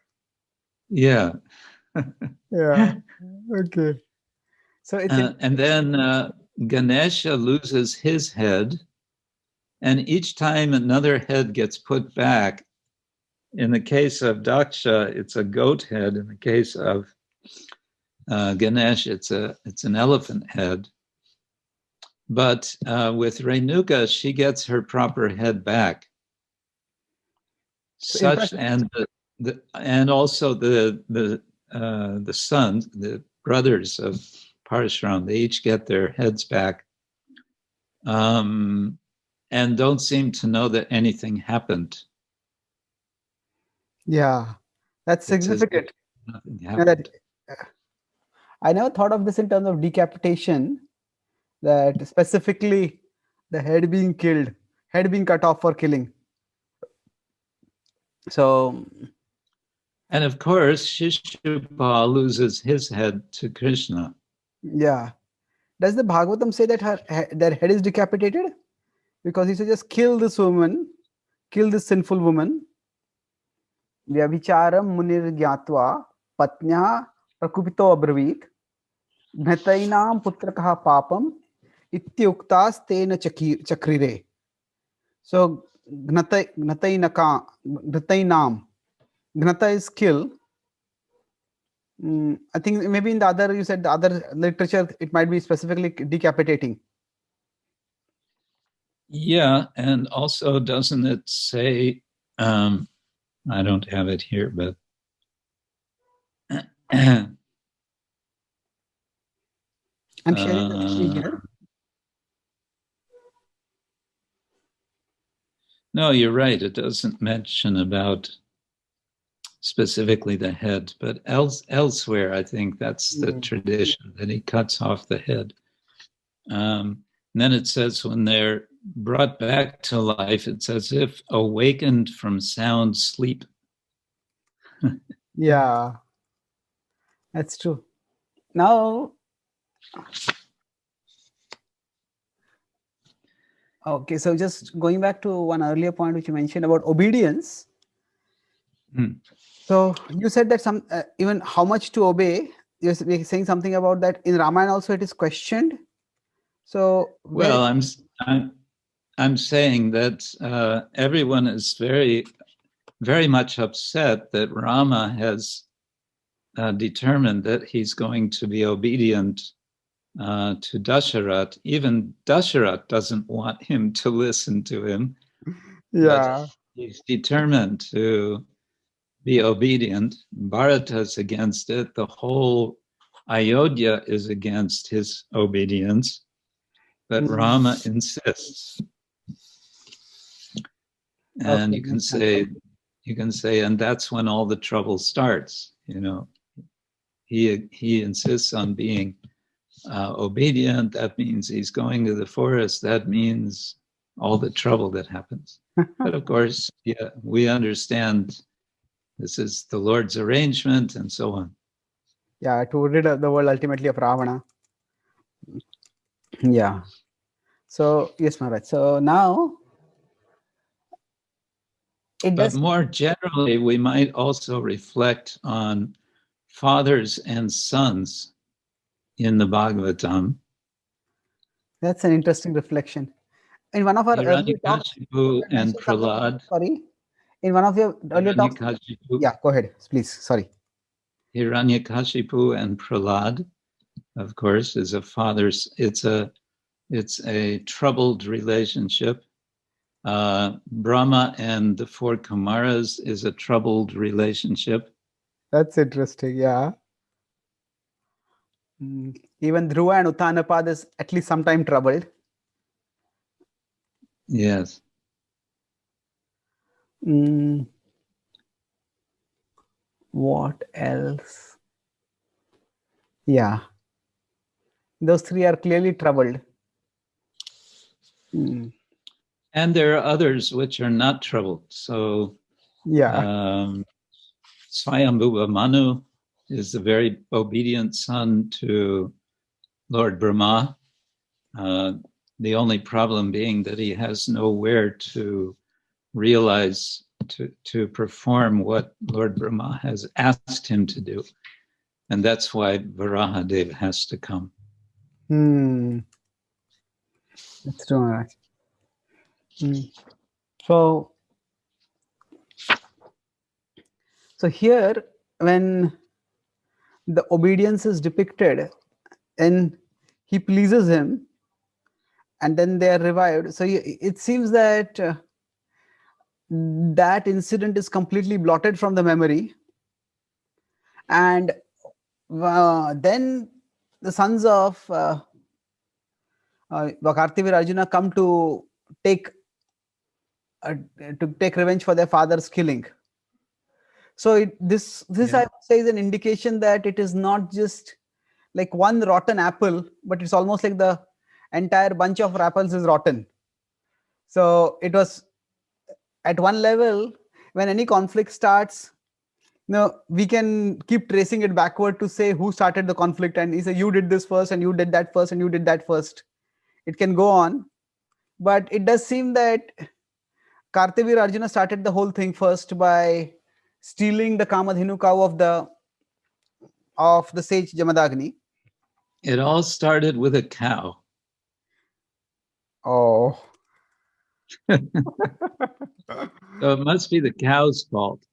Yeah. Yeah. Okay. So it's in, And then Ganesha loses his head, and each time another head gets put back, in the case of Daksha, it's a goat head. In the case of Ganesh, it's an elephant head. But with Renuka, she gets her proper head back. so Such impressive. and also the sons, the brothers of Parasharam, they each get their heads back, and don't seem to know that anything happened. Yeah, that's It's as if significant. nothing Now that happened. I never thought of this in terms of decapitation, that specifically the head being killed, head being cut off for killing. So And of course, Shishupal loses his head to Krishna. yeah, does the Bhagavatam say that their head is decapitated? Because he says just kill this woman, kill this sinful woman. Vyabhicharam munir gyatva patnya prakupito abravit gnatainam putrakah papam ityuktas tena chakrire. So gnatainam. Gnata is kill. I think maybe in the other, you said the other literature, it might be specifically decapitating. Yeah, and also doesn't it say, I don't have it here, but I'm sharing the screen here. no, you're right. It doesn't mention about specifically the head, but elsewhere, I think that's the tradition that he cuts off the head. And then it says when they're brought back to life, it's as if awakened from sound sleep. Yeah, that's true. Now, okay, so just going back to one earlier point which you mentioned about obedience. So you said that some even how much to obey. You're saying something about that in Ramayana also it is questioned. So well, I'm saying that everyone is very, very much upset that Rama has determined that he's going to be obedient to Dasharat. Even Dasharat doesn't want him to listen to him, but yeah, he's determined to be obedient. Bharata's against it. The whole Ayodhya is against his obedience, but Rama insists. And okay, you can say, and that's when all the trouble starts. You know, he insists on being obedient. That means he's going to the forest. That means all the trouble that happens. But of course, yeah, we understand this is the Lord's arrangement and so on. yeah, to rid the world ultimately of Ravana. Yeah. So yes, Maharaj. So now it But does. more generally, we might also reflect on fathers and sons in the Bhagavatam. That's an interesting reflection. In one of our earlier talks, Hiranyakashipu you and mentioned something. Prahlad. Sorry, in one of your earlier talks. Hiranyakashipu, Yeah, go ahead, please. Sorry. Hiranyakashipu and Prahlad, of course, is a father's. It's a troubled relationship. Brahma and the four Kumaras is a troubled relationship. That's interesting. Yeah. Even Dhruva and Uttanapad is at least sometime troubled. Yes. What else? Yeah. Those three are clearly troubled. And there are others which are not troubled. So, yeah. Swayambhuva Manu is a very obedient son to Lord Brahma. The only problem being that he has nowhere to realize to perform what Lord Brahma has asked him to do. And that's why Varaha Deva has to come. That's true, Maharaj. So here, when the obedience is depicted and he pleases him, and then they are revived. So it seems that that incident is completely blotted from the memory. And then the sons of Kartivir Arjuna come to take revenge for their father's killing. So this I would say is an indication that it is not just like one rotten apple, but it's almost like the entire bunch of apples is rotten. So it was at one level, when any conflict starts, we can keep tracing it backward to say who started the conflict, and he said you did this first and you did that first and you did that first. It can go on, but it does seem that Kartivir Arjuna started the whole thing first by stealing the Kamadhenu cow of the sage Jamadagni. It all started with a cow. Oh. So it must be the cow's fault.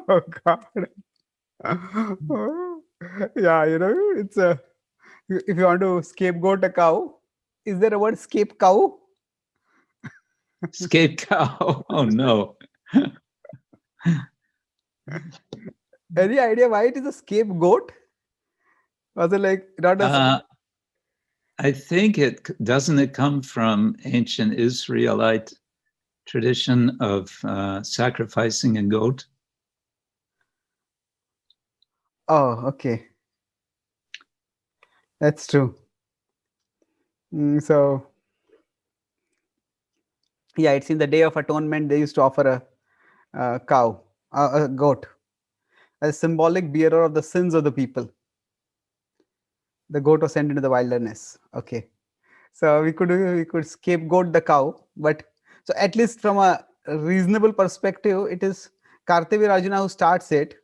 Oh God. Yeah, it's if you want to scapegoat a cow, is there a word scape cow? Scape cow. Oh no. Any idea why it is a scapegoat? Was it like not a I think doesn't it come from ancient Israelite tradition of sacrificing a goat? Oh, okay. That's true. So, yeah, it's in the Day of Atonement, they used to offer a cow, a goat, a symbolic bearer of the sins of the people. The goat was sent into the wilderness. Okay. So we could scapegoat the cow, but so at least from a reasonable perspective, it is Kartivir Arjuna who starts it,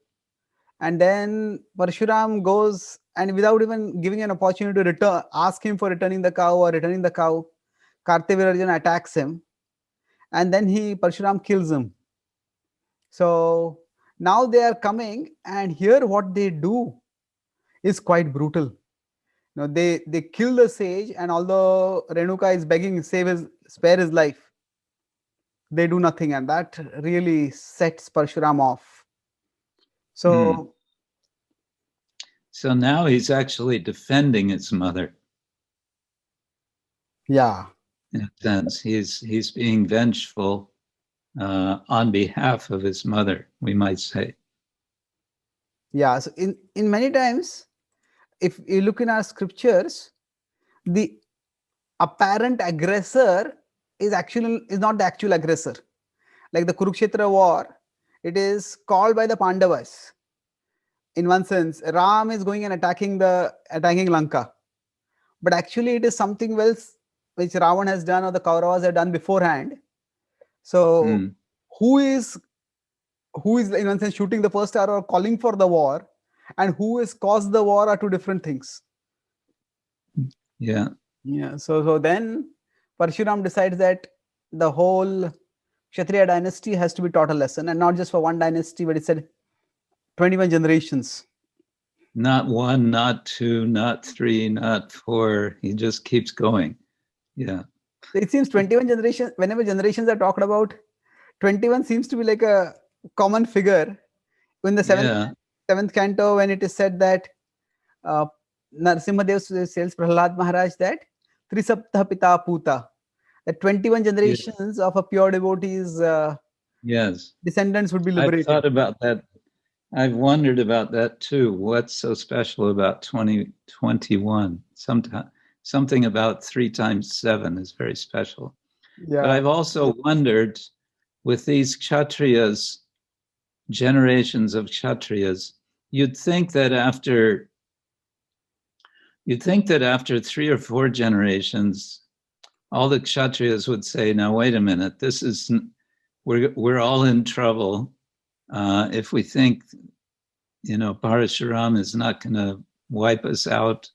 and then Parshuram goes and without even giving an opportunity to ask him for returning the cow or returning the cow, Kartivir Arjuna attacks him, and then Parshuram kills him. So now they are coming, and here what they do is quite brutal. They kill the sage, and although Renuka is begging spare his life, they do nothing, and that really sets Parshuram off. So now he's actually defending his mother. Yeah. In a sense, he's being vengeful on behalf of his mother, we might say. Yeah. So in many times, if you look in our scriptures, the apparent aggressor is not the actual aggressor. Like the Kurukshetra war, it is called by the Pandavas. In one sense, Ram is going and attacking Lanka, but actually it is something else which Ravan has done or the Kauravas have done beforehand. So who is in one sense shooting the first arrow or calling for the war, and who has caused the war are two different things. Yeah. So then Parshuram decides that the whole Kshatriya dynasty has to be taught a lesson, and not just for one dynasty, but it said 21 generations. Not one, not two, not three, not four. He just keeps going. Yeah. It seems 21 generations, whenever generations are talked about, 21 seems to be like a common figure. In the seventh canto, when it is said that Narasimhadev tells Prahlad Maharaj that Trisaptha Pita Puta, that 21 generations of a pure devotee's descendants would be liberated. I've thought about that. I've wondered about that too. What's so special about 2021? Something about 3 times 7 is very special. Yeah. But I've also wondered, with these Kshatriyas, generations of Kshatriyas, you'd think that after 3 or 4 generations, all the Kshatriyas would say, now wait a minute, we're all in trouble if we think, Parasharam is not going to wipe us out.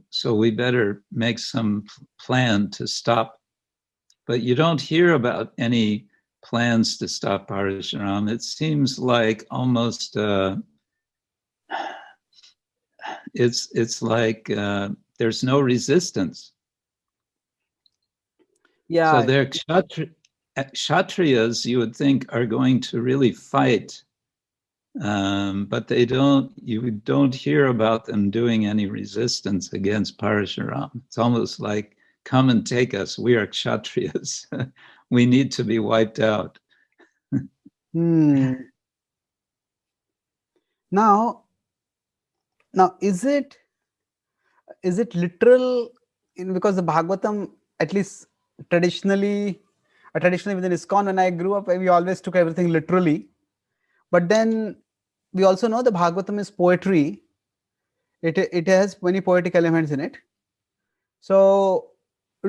So we better make some plan to stop. But you don't hear about any plans to stop Parasharam. It seems like almost it's like there's no resistance. Yeah. So they're Kshatriyas, you would think, are going to really fight, but they don't. You don't hear about them doing any resistance against Parashuram. It's almost like, come and take us. We are Kshatriyas. We need to be wiped out. Now, is it literal? Because the Bhagavatam, at least traditionally within ISKCON, when I grew up, we always took everything literally. But then we also know the Bhagavatam is poetry. It has many poetic elements in it. So,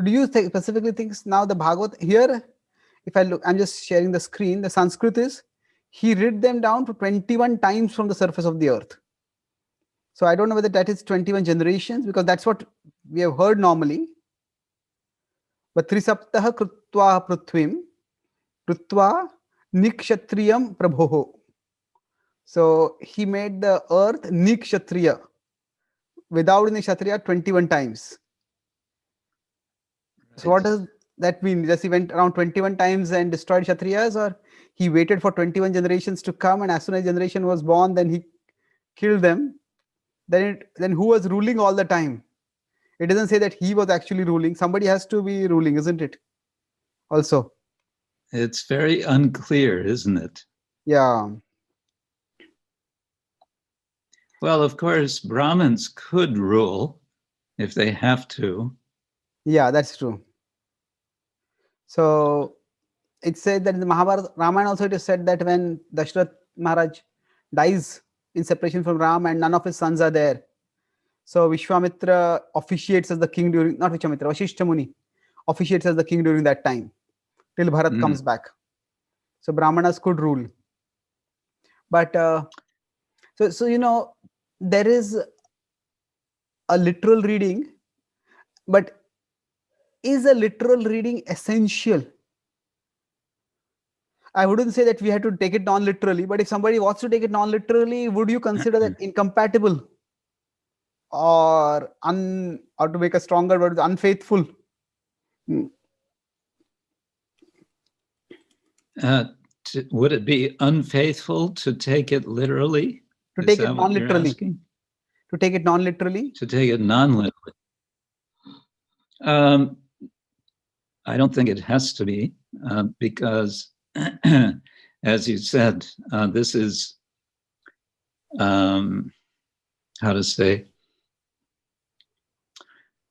do you specifically think now the Bhagavad here? If I look, I'm just sharing the screen. The Sanskrit is, he writ them down to 21 times from the surface of the earth. So I don't know whether that is 21 generations, because that's what we have heard normally. But Trisaptaha krutva prithvim krutva nikshatriyam prabhoho. So he made the earth nikshatriya, without any kshatriya, 21 times. Right. So what does that mean? Does he went around 21 times and destroyed kshatriyas, or he waited for 21 generations to come, and as soon as generation was born, then he killed them? Then who was ruling all the time? It doesn't say that he was actually ruling. Somebody has to be ruling, isn't it? Also, it's very unclear, isn't it? Yeah. Well, of course, Brahmins could rule if they have to. Yeah, that's true. So it said that in the Mahabharata, Ramayana also, it is said that when Dashrath Maharaj dies in separation from Ram and none of his sons are there, so Vishwamitra officiates as the king during, not Vishwamitra, Vashishta Muni officiates as the king during that time, till Bharat comes back. So Brahmanas could rule. But so there is a literal reading, but is a literal reading essential? I wouldn't say that we had to take it non-literally, but if somebody wants to take it non-literally, would you consider that incompatible, or to make a stronger word, unfaithful? Would it be unfaithful to take it literally? To take it non-literally. To take it non-literally? To take it non-literally. I don't think it has to be, because, as you said, this is, how to say,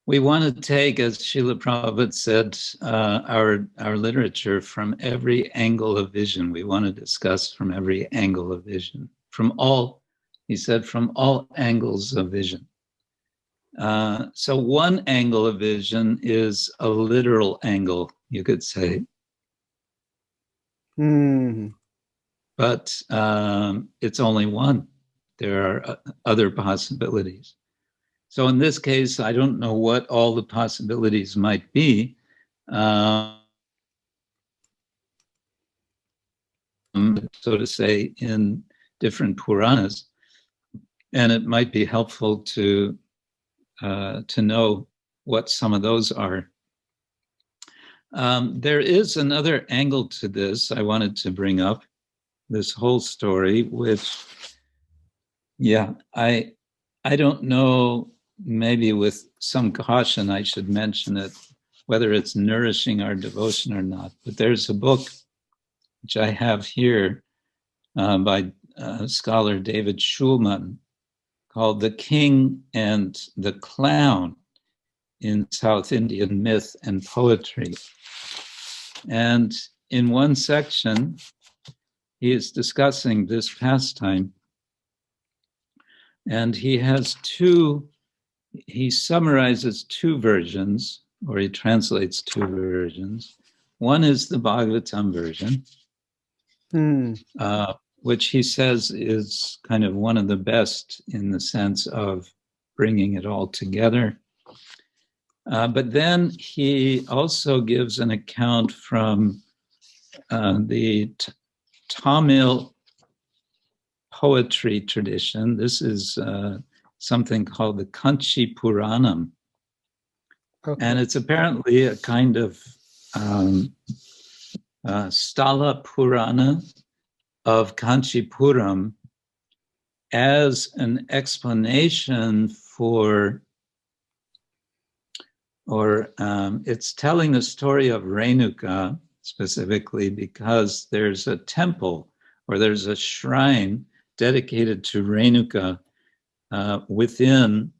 we want to take, as Srila Prabhupada said, our literature from every angle of vision. We want to discuss from every angle of vision. He said, from all angles of vision. So one angle of vision is a literal angle, you could say. But it's only one. There are other possibilities. So in this case, I don't know what all the possibilities might be. So to say, in different Puranas, and it might be helpful to know what some of those are. There is another angle to this I wanted to bring up, this whole story, which, I don't know, maybe with some caution I should mention it, whether it's nourishing our devotion or not. But there's a book which I have here by scholar David Schulman, called The King and the Clown in South Indian Myth and Poetry. And in one section, he is discussing this pastime. And he summarizes two versions, or he translates two versions. One is the Bhagavatam version, which he says is kind of one of the best in the sense of bringing it all together. But then he also gives an account from the Tamil poetry tradition. This is something called the Kanchi Puranam. Okay. And it's apparently a kind of Stala Purana of Kanchipuram as an explanation for, or it's telling the story of Renuka specifically because there's a temple or there's a shrine dedicated to Renuka within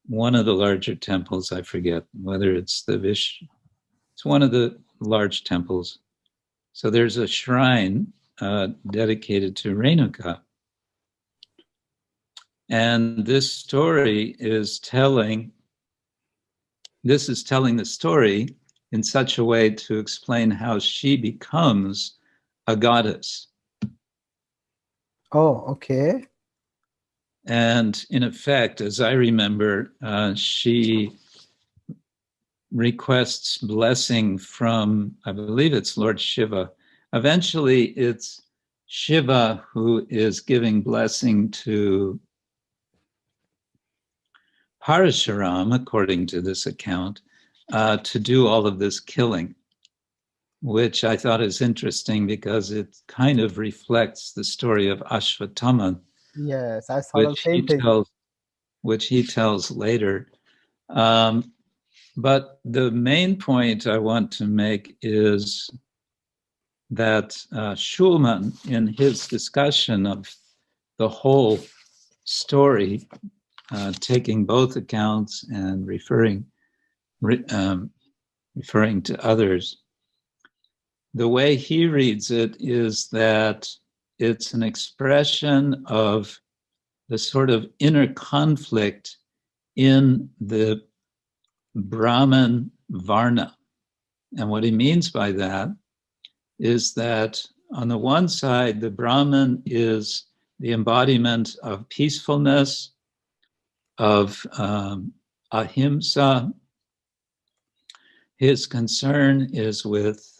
one of the larger temples. I forget whether it's the Vishnu. It's one of the large temples. So there's a shrine dedicated to Renuka. And this story is telling the story in such a way to explain how she becomes a goddess. Oh, okay. And in effect, as I remember, she requests blessing from, I believe it's Lord Shiva. Eventually, it's Shiva who is giving blessing to Parasharam, according to this account, to do all of this killing, which I thought is interesting because it kind of reflects the story of Ashvatthama. Yes, I saw the same thing. Which he tells later. But the main point I want to make is that Schulman, in his discussion of the whole story, taking both accounts and referring to others, the way he reads it is that it's an expression of the sort of inner conflict in the Brahman Varna. And what he means by that is that on the one side, the Brahman is the embodiment of peacefulness, of ahimsa. His concern is with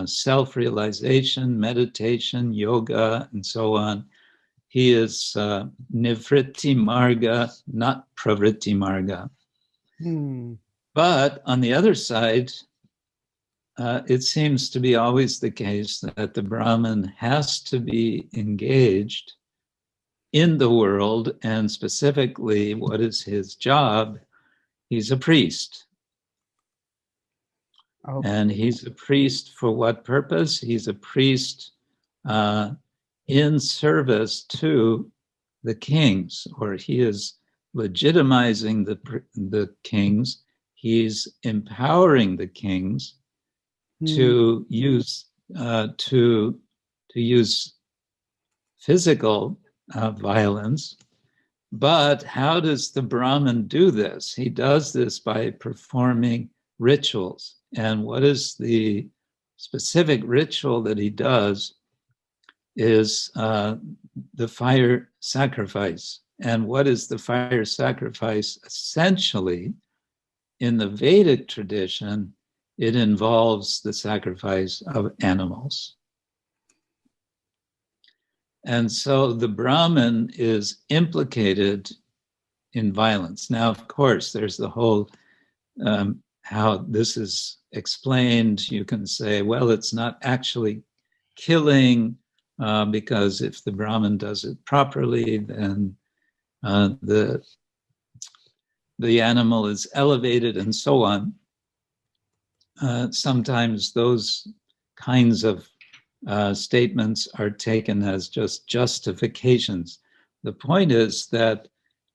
self-realization, meditation, yoga, and so on. He is nivritti marga, not pravritti marga. But on the other side, it seems to be always the case that the Brahmin has to be engaged in the world, and specifically, what is his job? He's a priest. Okay. And he's a priest for what purpose? He's a priest in service to the kings, or he is legitimizing the kings. He's empowering the kings to use physical violence. But how does the Brahmin do this? He does this by performing rituals. And what is the specific ritual that he does is the fire sacrifice. And what is the fire sacrifice? Essentially, in the Vedic tradition, it involves the sacrifice of animals. And so the Brahmin is implicated in violence. Now, of course, there's the whole, how this is explained. You can say, well, it's not actually killing, because if the Brahmin does it properly, then the animal is elevated and so on. Sometimes those kinds of statements are taken as just justifications. The point is that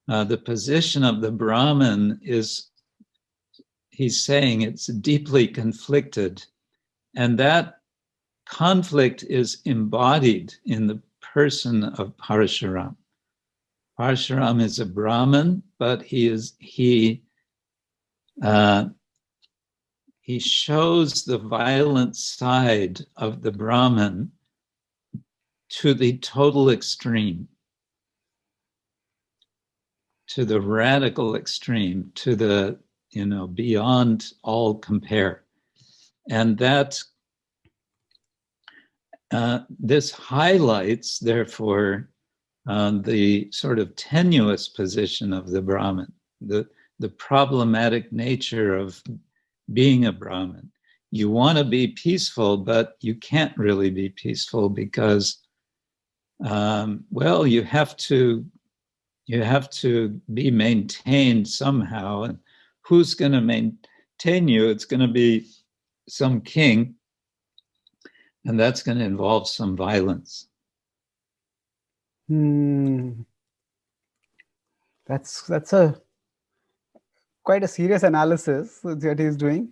the position of the Brahmin is, he's saying it's deeply conflicted, and that conflict is embodied in the person of Parasharam. Parasharam is a Brahmin, but he he shows the violent side of the Brahman to the total extreme, to the radical extreme, to the, beyond all compare. And that this highlights, therefore, the sort of tenuous position of the Brahman, the problematic nature of being a Brahmin. You want to be peaceful, but you can't really be peaceful because, you have to be maintained somehow. And who's going to maintain you? It's going to be some king, and that's going to involve some violence. That's quite a serious analysis that he's doing.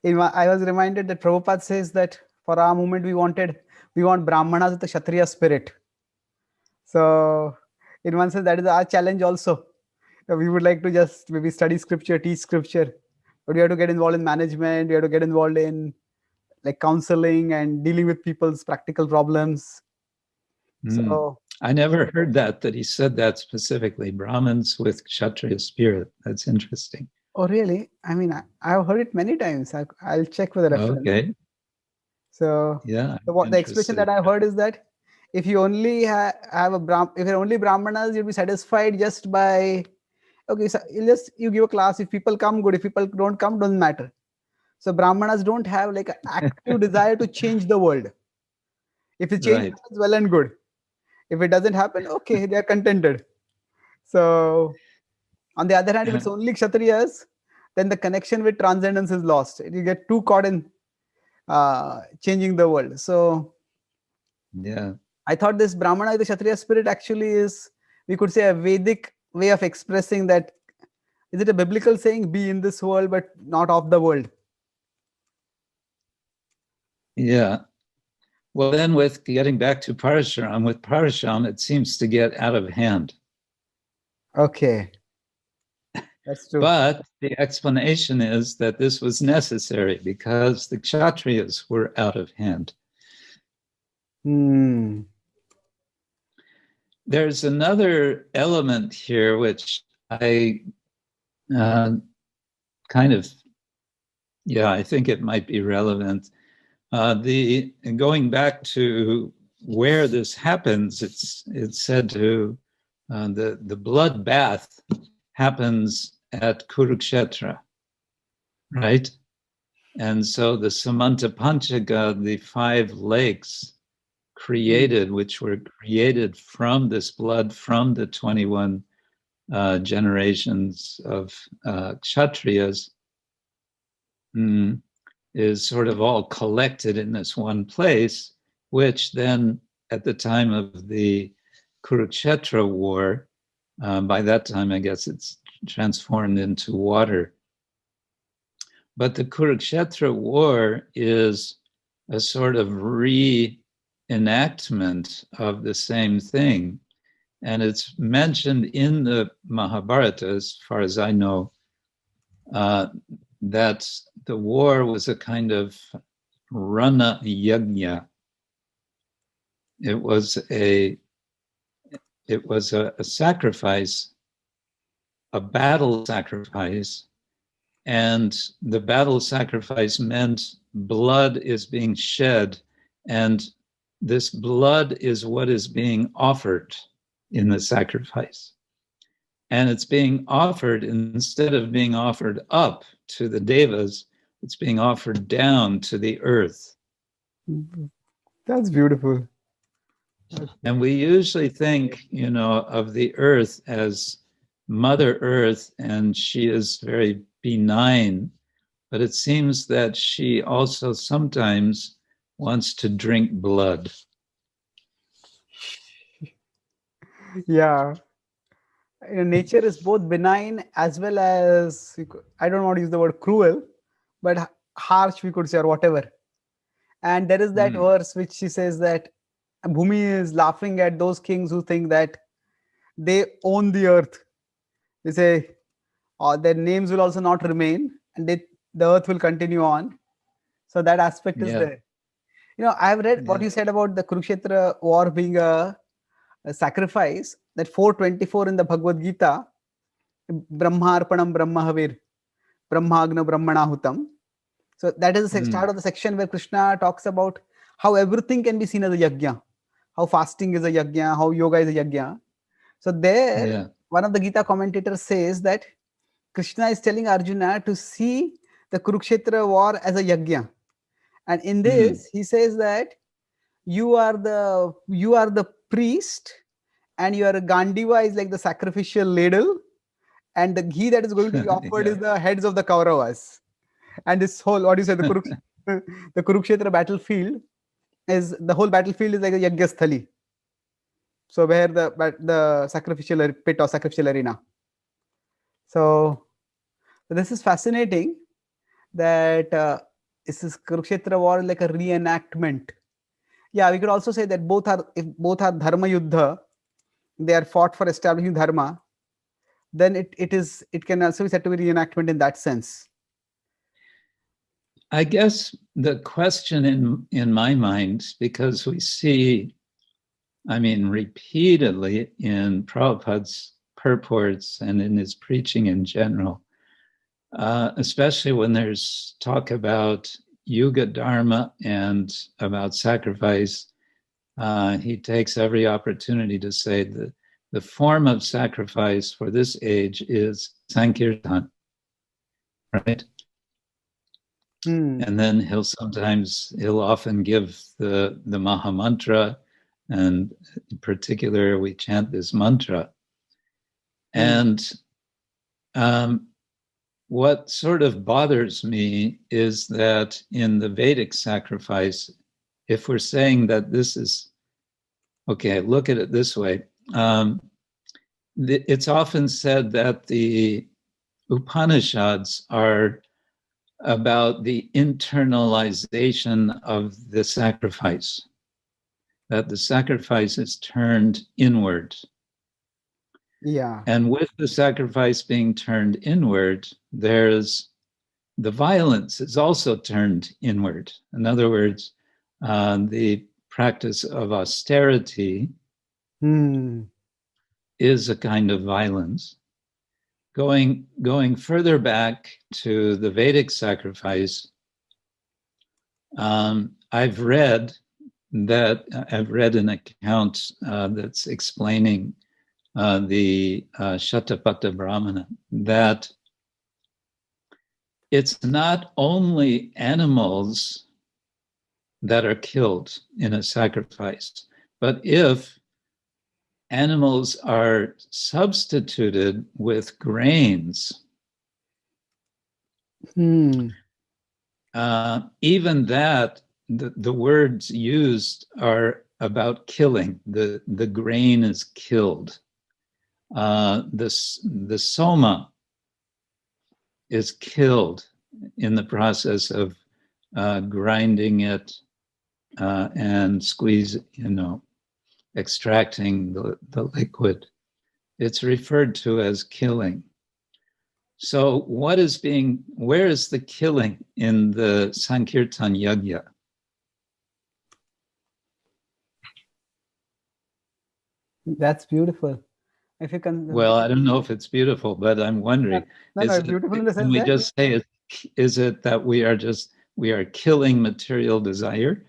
I was reminded that Prabhupada says that for our movement we want Brahmanas with the Kshatriya spirit. So in one sense that is our challenge also. We would like to just maybe study scripture, teach scripture, but we have to get involved in management. We have to get involved in like counseling and dealing with people's practical problems. So I never heard that he said that specifically. Brahmins with Kshatriya spirit. That's interesting. Oh, really? I mean, I've heard it many times. I'll check for the reference. Okay. So yeah, the expression that I've heard is that if you only have if you're only Brahmanas, you'll be satisfied just by, okay, so you give a class. If people come, good. If people don't come, doesn't matter. So Brahmanas don't have like an active desire to change the world. If the change happens, well and good. If it doesn't happen, okay, they are contented. So on the other hand, if it's only Kshatriyas, then the connection with transcendence is lost. You get too caught in changing the world. So yeah, I thought this Brahmana, the Kshatriya spirit actually is, we could say, a Vedic way of expressing that. Is it a biblical saying, be in this world but not of the world? Yeah. Well, then with getting back to Parasharam, with Parasharam, it seems to get out of hand. Okay. That's true. But the explanation is that this was necessary because the Kshatriyas were out of hand. There's another element here which I I think it might be relevant. Going back to where this happens, it's said to the blood bath happens at Kurukshetra, right? And so the Samanta Panchaka, the 5 lakes which were created from this blood, from the 21 generations of Kshatriyas, is sort of all collected in this one place, which then at the time of the Kurukshetra war, by that time, I guess it's transformed into water. But the Kurukshetra war is a sort of reenactment of the same thing. And it's mentioned in the Mahabharata, as far as I know, that the war was a kind of Rana Yajna. It was a sacrifice, a battle sacrifice, and the battle sacrifice meant blood is being shed, and this blood is what is being offered in the sacrifice. And it's being offered, instead of being offered up to the devas, it's being offered down to the earth. That's beautiful. And we usually think, of the earth as Mother Earth, and she is very benign, but it seems that she also sometimes wants to drink blood. Yeah. Nature is both benign as well as, I don't want to use the word cruel, but harsh, we could say, or whatever. And there is that verse which she says that Bhumi is laughing at those kings who think that they own the earth. They say their names will also not remain, and the earth will continue on. So that aspect is Yeah. there. I have read what Yeah. you said about the Kurukshetra war being a sacrifice, that 424 in the Bhagavad Gita, Brahmarpanam Brahmahavir, Brahmagna Brahmanahutam. So that is the start of the section where Krishna talks about how everything can be seen as a yajna, how fasting is a yajna, how yoga is a yajna. So there, Yeah. one of the Gita commentators says that Krishna is telling Arjuna to see the Kurukshetra war as a yajna. And in this, he says that you are the priest, and your Gandiva is like the sacrificial ladle, and the ghee that is going to be offered is Yeah. the heads of the Kauravas. And this whole, what do you say, the Kurukshetra battlefield is, the whole battlefield is like a yajna sthali. So where the sacrificial pit or sacrificial arena. So this is fascinating that this is Kurukshetra war like a reenactment. Yeah, we could also say that if both are dharma yuddha, they are fought for establishing dharma, then it can also be said to be reenactment in that sense. I guess the question in my mind, because we see, I mean, repeatedly in Prabhupada's purports and in his preaching in general, especially when there's talk about Yuga Dharma and about sacrifice, he takes every opportunity to say that the form of sacrifice for this age is Sankirtan, right? And then he'll often give the Maha Mantra, and in particular, we chant this mantra. And what sort of bothers me is that in the Vedic sacrifice, if we're saying that this is, okay, look at it this way. It's often said that the Upanishads are about the internalization of the sacrifice, that the sacrifice is turned inward. Yeah. And with the sacrifice being turned inward, there's the violence is also turned inward. In other words, the practice of austerity is a kind of violence. Going further back to the Vedic sacrifice, I've read an account that's explaining the Shatapatha Brahmana, that it's not only animals that are killed in a sacrifice, but if animals are substituted with grains, even that, the words used are about killing. The grain is killed. The soma is killed in the process of grinding it and extracting the liquid. It's referred to as killing. So where is the killing in the Sankirtan Yajna? That's beautiful. If you can. Well, I don't know if it's beautiful, but I'm wondering, No, beautiful in the can sense we that. just say, is it that we are killing material desire?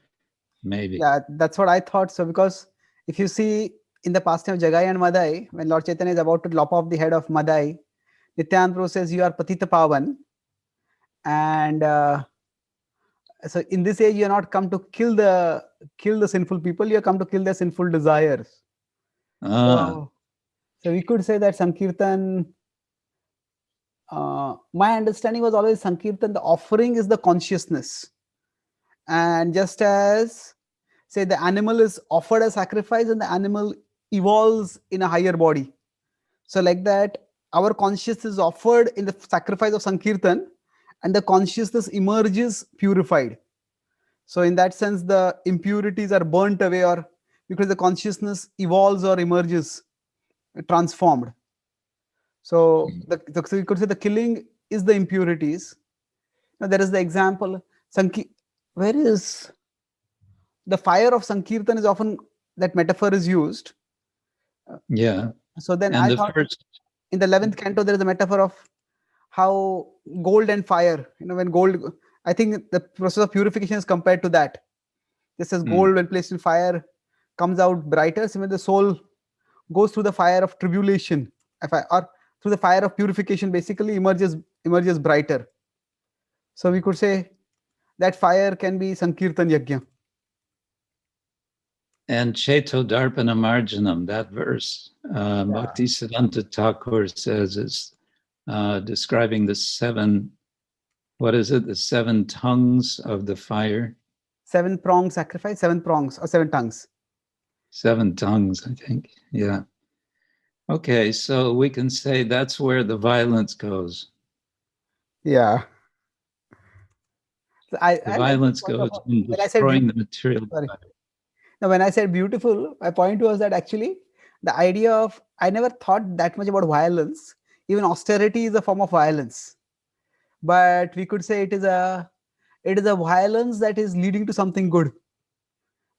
Maybe. Yeah, that's what I thought. So because if you see in the pastime of Jagai and Madai, when Lord Chaitanya is about to lop off the head of Madai, Nityananda Prabhu says, you are Patita Pavan. And so in this age, you are not come to kill the sinful people, you are come to kill their sinful desires. So we could say that Sankirtan, my understanding was always Sankirtan, the offering is the consciousness. And just as, say, the animal is offered as sacrifice and the animal evolves in a higher body. So like that, our consciousness is offered in the sacrifice of Sankirtan, and the consciousness emerges purified. So in that sense, the impurities are burnt away, or because the consciousness evolves or emerges transformed. So so you could say the killing is the impurities, Now, there is the example, where is the fire of Sankirtan is often, that metaphor is used. Yeah. So then And I the thought first, in the 11th canto, there is a metaphor of how gold and fire, when gold, I think the process of purification is compared to that. Just as mm, gold, when placed in fire, comes out brighter, similarly the soul goes through the fire of tribulation, or through the fire of purification, basically emerges brighter. So we could say that fire can be Sankirtan Yajna. and Cheto Darpana Marjanam, that verse, Yeah. Bhaktisiddhanta Thakur says is describing the seven, what is it? The seven tongues of the fire. 7 prong sacrifice, 7 prongs or 7 tongues. Seven tongues, I think. Yeah. Okay, so we can say that's where the violence goes. Yeah. So The I like this violence point of, goes in when I said destroying the material sorry. body. Now, when I said beautiful, my point was that actually the idea of, I never thought that much about violence. Even austerity is a form of violence, but we could say it is a violence that is leading to something good.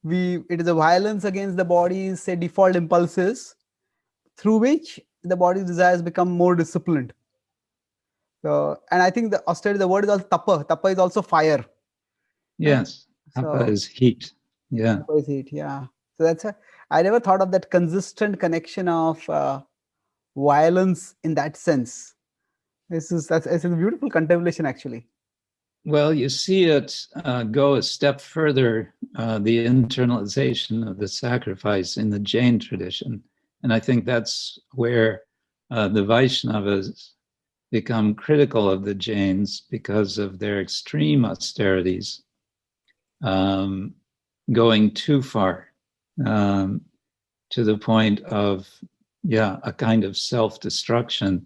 It is a violence against the body's, say, default impulses, through which the body's desires become more disciplined. So, and I think the austerity, the word is also tapa. Tapa is also fire. Yes, Tapa So is heat. Yeah. tapa is heat. Yeah. So I never thought of that consistent connection of violence in that sense. It's a beautiful contemplation, actually. Well, you see it go a step further, the internalization of the sacrifice in the Jain tradition. And I think that's where the Vaishnavas become critical of the Jains because of their extreme austerities, going too far, to the point of, a kind of self-destruction,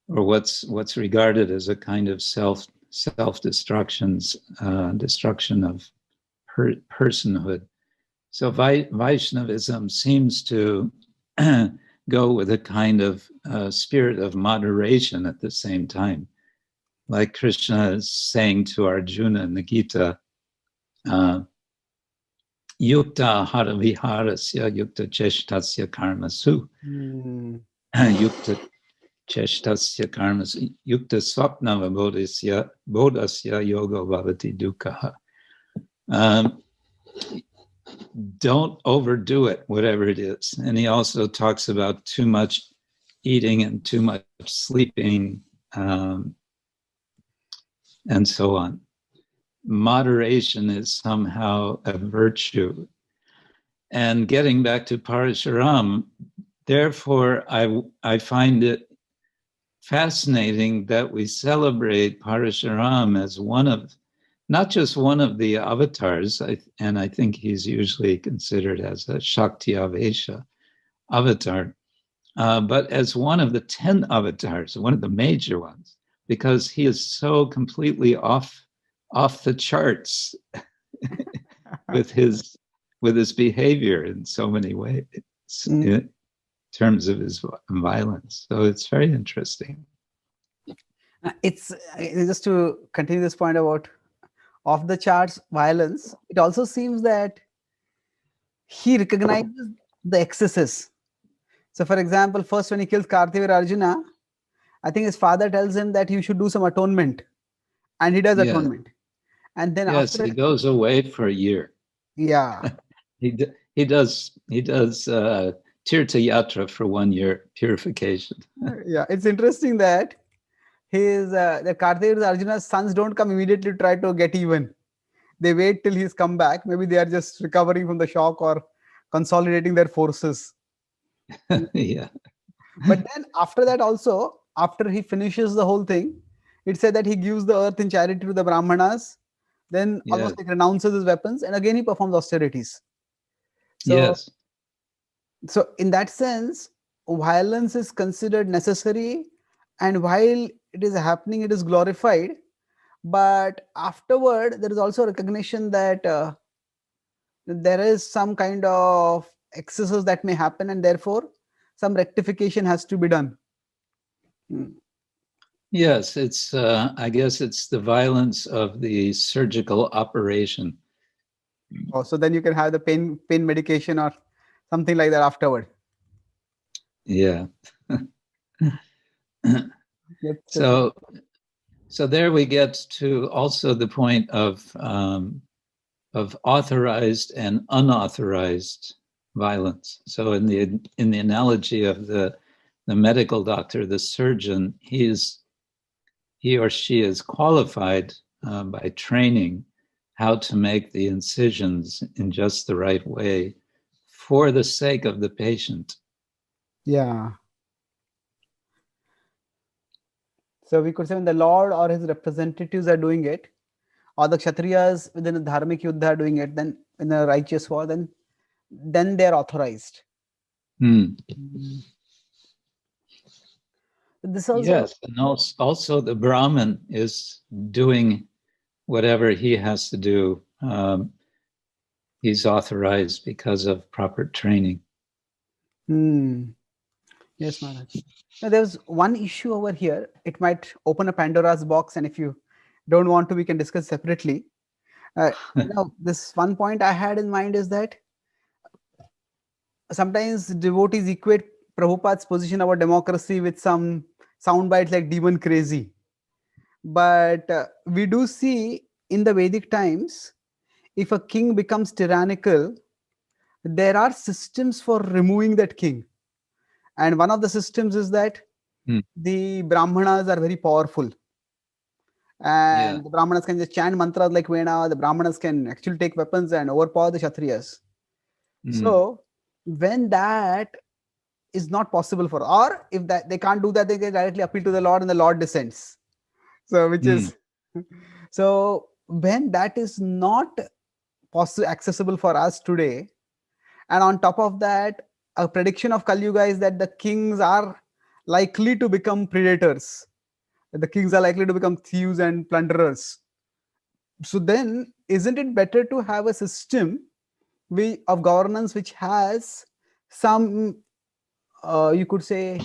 or what's regarded as a kind of self-destructions, destruction of personhood. So Vaishnavism seems to go with a kind of spirit of moderation at the same time. Like Krishna is saying to Arjuna in the Gita, yukta haraviharasya yukta cheshtasya karmasu, yukta cheshtasya karmasu, yukta swapnava bodhasya yoga bhavati dukkha. Don't overdo it, whatever it is. And he also talks about too much eating and too much sleeping, and so on. Moderation is somehow a virtue. And getting back to Parasharam, therefore, I find it fascinating that we celebrate Parasharam as not just one of the avatars, and I think he's usually considered as a Shakti Avesha avatar, but as one of the 10 avatars, one of the major ones, because he is so completely off the charts with his behavior in so many ways, in terms of his violence. So it's very interesting. It's just to continue this point about off the charts violence. It also seems that he recognizes the excesses. So, for example, first when he kills Karthivir Arjuna, I think his father tells him that he should do some atonement, and he does Yeah. atonement. And then Yes, after he it, goes away for a year. yeah, he does Tirtha Yatra for 1 year, purification. yeah, it's interesting that the Karthivir Arjuna's sons don't come immediately to try to get even. They wait till he's come back. Maybe they are just recovering from the shock or consolidating their forces. Yeah. But then after that also, after he finishes the whole thing, it said that he gives the earth in charity to the Brahmanas, then Yes. almost like renounces his weapons, and again he performs austerities. So, Yes. so in that sense, violence is considered necessary, and while it is happening, it is glorified. But afterward, there is also recognition that there is some kind of excesses that may happen, and therefore some rectification has to be done. Yes, it's. I guess it's the violence of the surgical operation. Oh, so then you can have the pain medication or something like that afterward. Yeah. That's So there we get to also the point of authorized and unauthorized violence. So in the analogy of the medical doctor, the surgeon, he or she is qualified by training how to make the incisions in just the right way for the sake of the patient. yeah. So we could say when the Lord or his representatives are doing it, or the Kshatriyas within the Dharmic Yuddha are doing it, then in a righteous war, then they are authorized. Hmm. Mm. This also, Yes, and also the Brahmin is doing whatever he has to do. He's authorized because of proper training. yes, Maharaj. Now, there's one issue over here. It might open a Pandora's box, and if you don't want to, we can discuss separately. Now, this one point I had in mind is that sometimes devotees equate Prabhupada's position about democracy with some sound bites like demon crazy. But we do see in the Vedic times, if a king becomes tyrannical, there are systems for removing that king. And one of the systems is that Hmm. the Brahmanas are very powerful. Yeah. And the Brahmanas can just chant mantras like Vena. The Brahmanas can actually take weapons and overpower the Kshatriyas. Hmm. So, when that is not possible for, or if that they can't do that, they can directly appeal to the Lord and the Lord descends. So, which Hmm. is so when that is not possible accessible for us today, and on top of that, a prediction of Kali Yuga is that the kings are likely to become predators. The kings are likely to become thieves and plunderers. So then, isn't it better to have a system of governance which has some, you could say,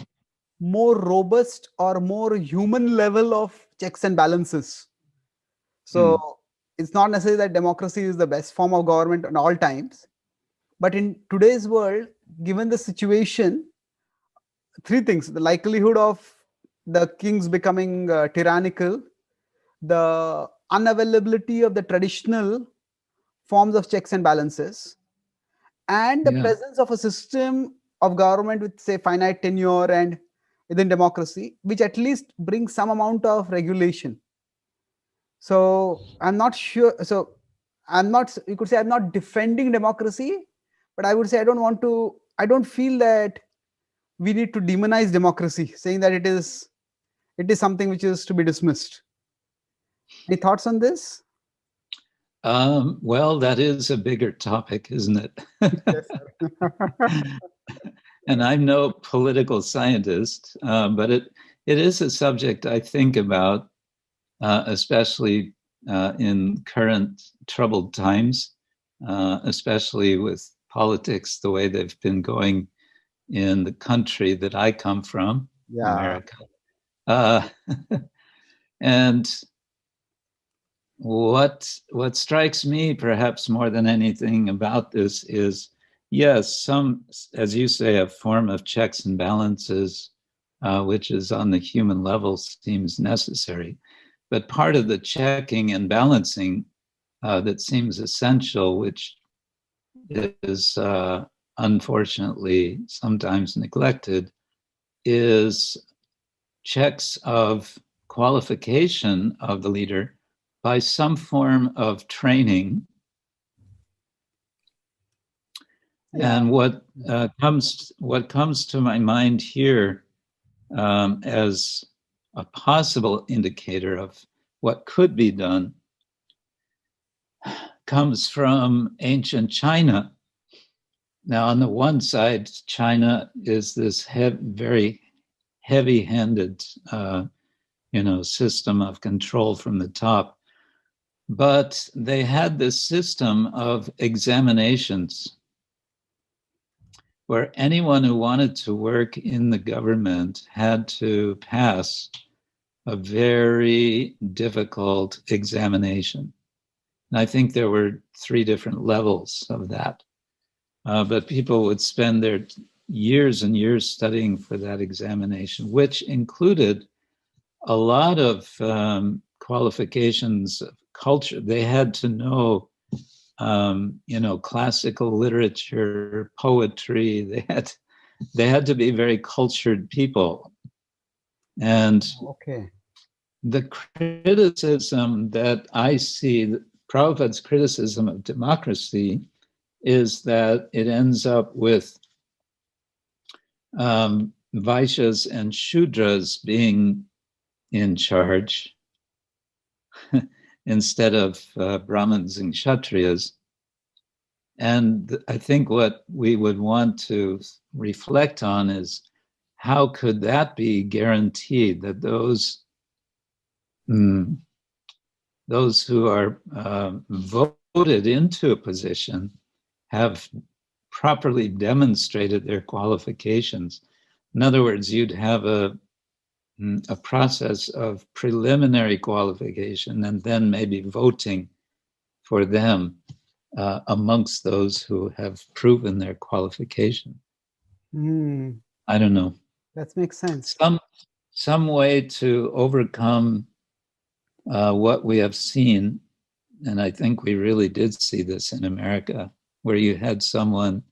more robust or more human level of checks and balances? Hmm. So it's not necessarily that democracy is the best form of government at all times, but in today's world, given the situation, three things: the likelihood of the kings becoming tyrannical, the unavailability of the traditional forms of checks and balances, and the Yeah. presence of a system of government with, say, finite tenure and within democracy, which at least brings some amount of regulation. So I'm not sure. So I'm not, you could say, I'm not defending democracy, but I would say I don't feel that we need to demonize democracy, saying that it is something which is to be dismissed. Any thoughts on this? Well, that is a bigger topic, isn't it? Yes, sir. And I'm no political scientist, but it is a subject I think about, especially in current troubled times, especially with politics the way they've been going in the country that I come from, Yeah. America. Uh, and what strikes me perhaps more than anything about this is, yes, some, as you say, a form of checks and balances, which is on the human level seems necessary, but part of the checking and balancing that seems essential, which is unfortunately sometimes neglected, is checks of qualification of the leader by some form of training. Yeah. And what comes to my mind here as a possible indicator of what could be done comes from ancient China. Now, on the one side, China is this very heavy-handed, system of control from the top. But they had this system of examinations where anyone who wanted to work in the government had to pass a very difficult examination. And I think there were 3 different levels of that. But people would spend their years and years studying for that examination, which included a lot of qualifications of culture. They had to know, classical literature, poetry. They had to be very cultured people. And Okay. the criticism that I see, Prabhupada's criticism of democracy, is that it ends up with Vaishyas and Shudras being in charge instead of Brahmins and Kshatriyas. And I think what we would want to reflect on is how could that be guaranteed that those who are voted into a position have properly demonstrated their qualifications. In other words, you'd have a process of preliminary qualification and then maybe voting for them amongst those who have proven their qualification. I don't know. That makes sense. Some way to overcome what we have seen, and I think we really did see this in America, where you had someone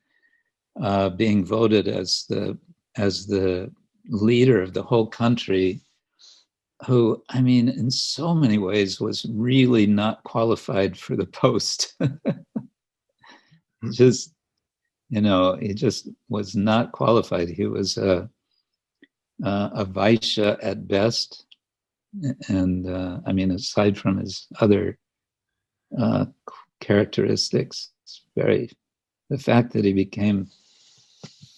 being voted as the leader of the whole country, who, I mean, in so many ways was really not qualified for the post. He just was not qualified. He was a Vaishya at best. And I mean, aside from his other characteristics, the fact that he became,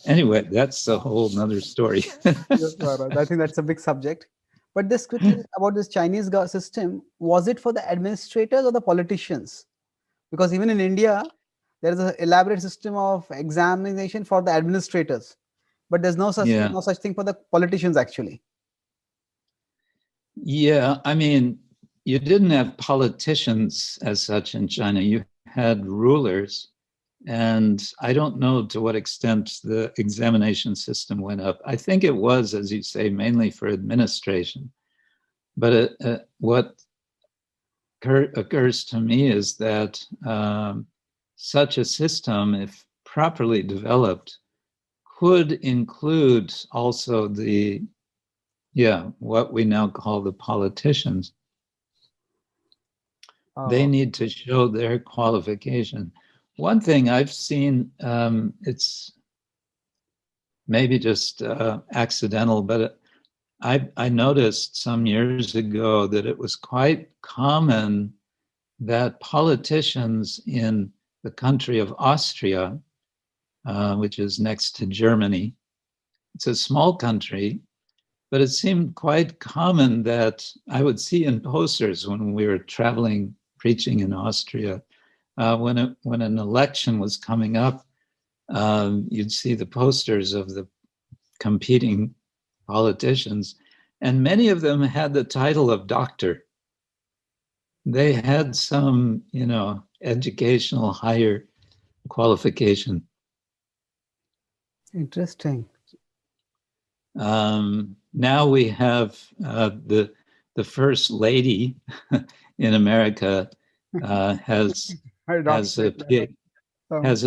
anyway, that's a whole nother story. Yes, Maharaj. I think that's a big subject. But this quickly about this Chinese system, was it for the administrators or the politicians? Because even in India, there is an elaborate system of examination for the administrators, but there's no such thing for the politicians actually. Yeah, I mean, you didn't have politicians as such in China. You had rulers, and I don't know to what extent the examination system went up. I think it was, as you say, mainly for administration. But what occurs to me is that such a system, if properly developed, could include also what we now call the politicians. They need to show their qualification. One thing I've seen, it's maybe just accidental, but I noticed some years ago that it was quite common that politicians in the country of Austria, which is next to Germany, it's a small country, but it seemed quite common that I would see in posters when we were traveling, preaching in Austria, when an election was coming up, you'd see the posters of the competing politicians, and many of them had the title of doctor. They had some, educational higher qualification. Interesting. Now we have the first lady in America has a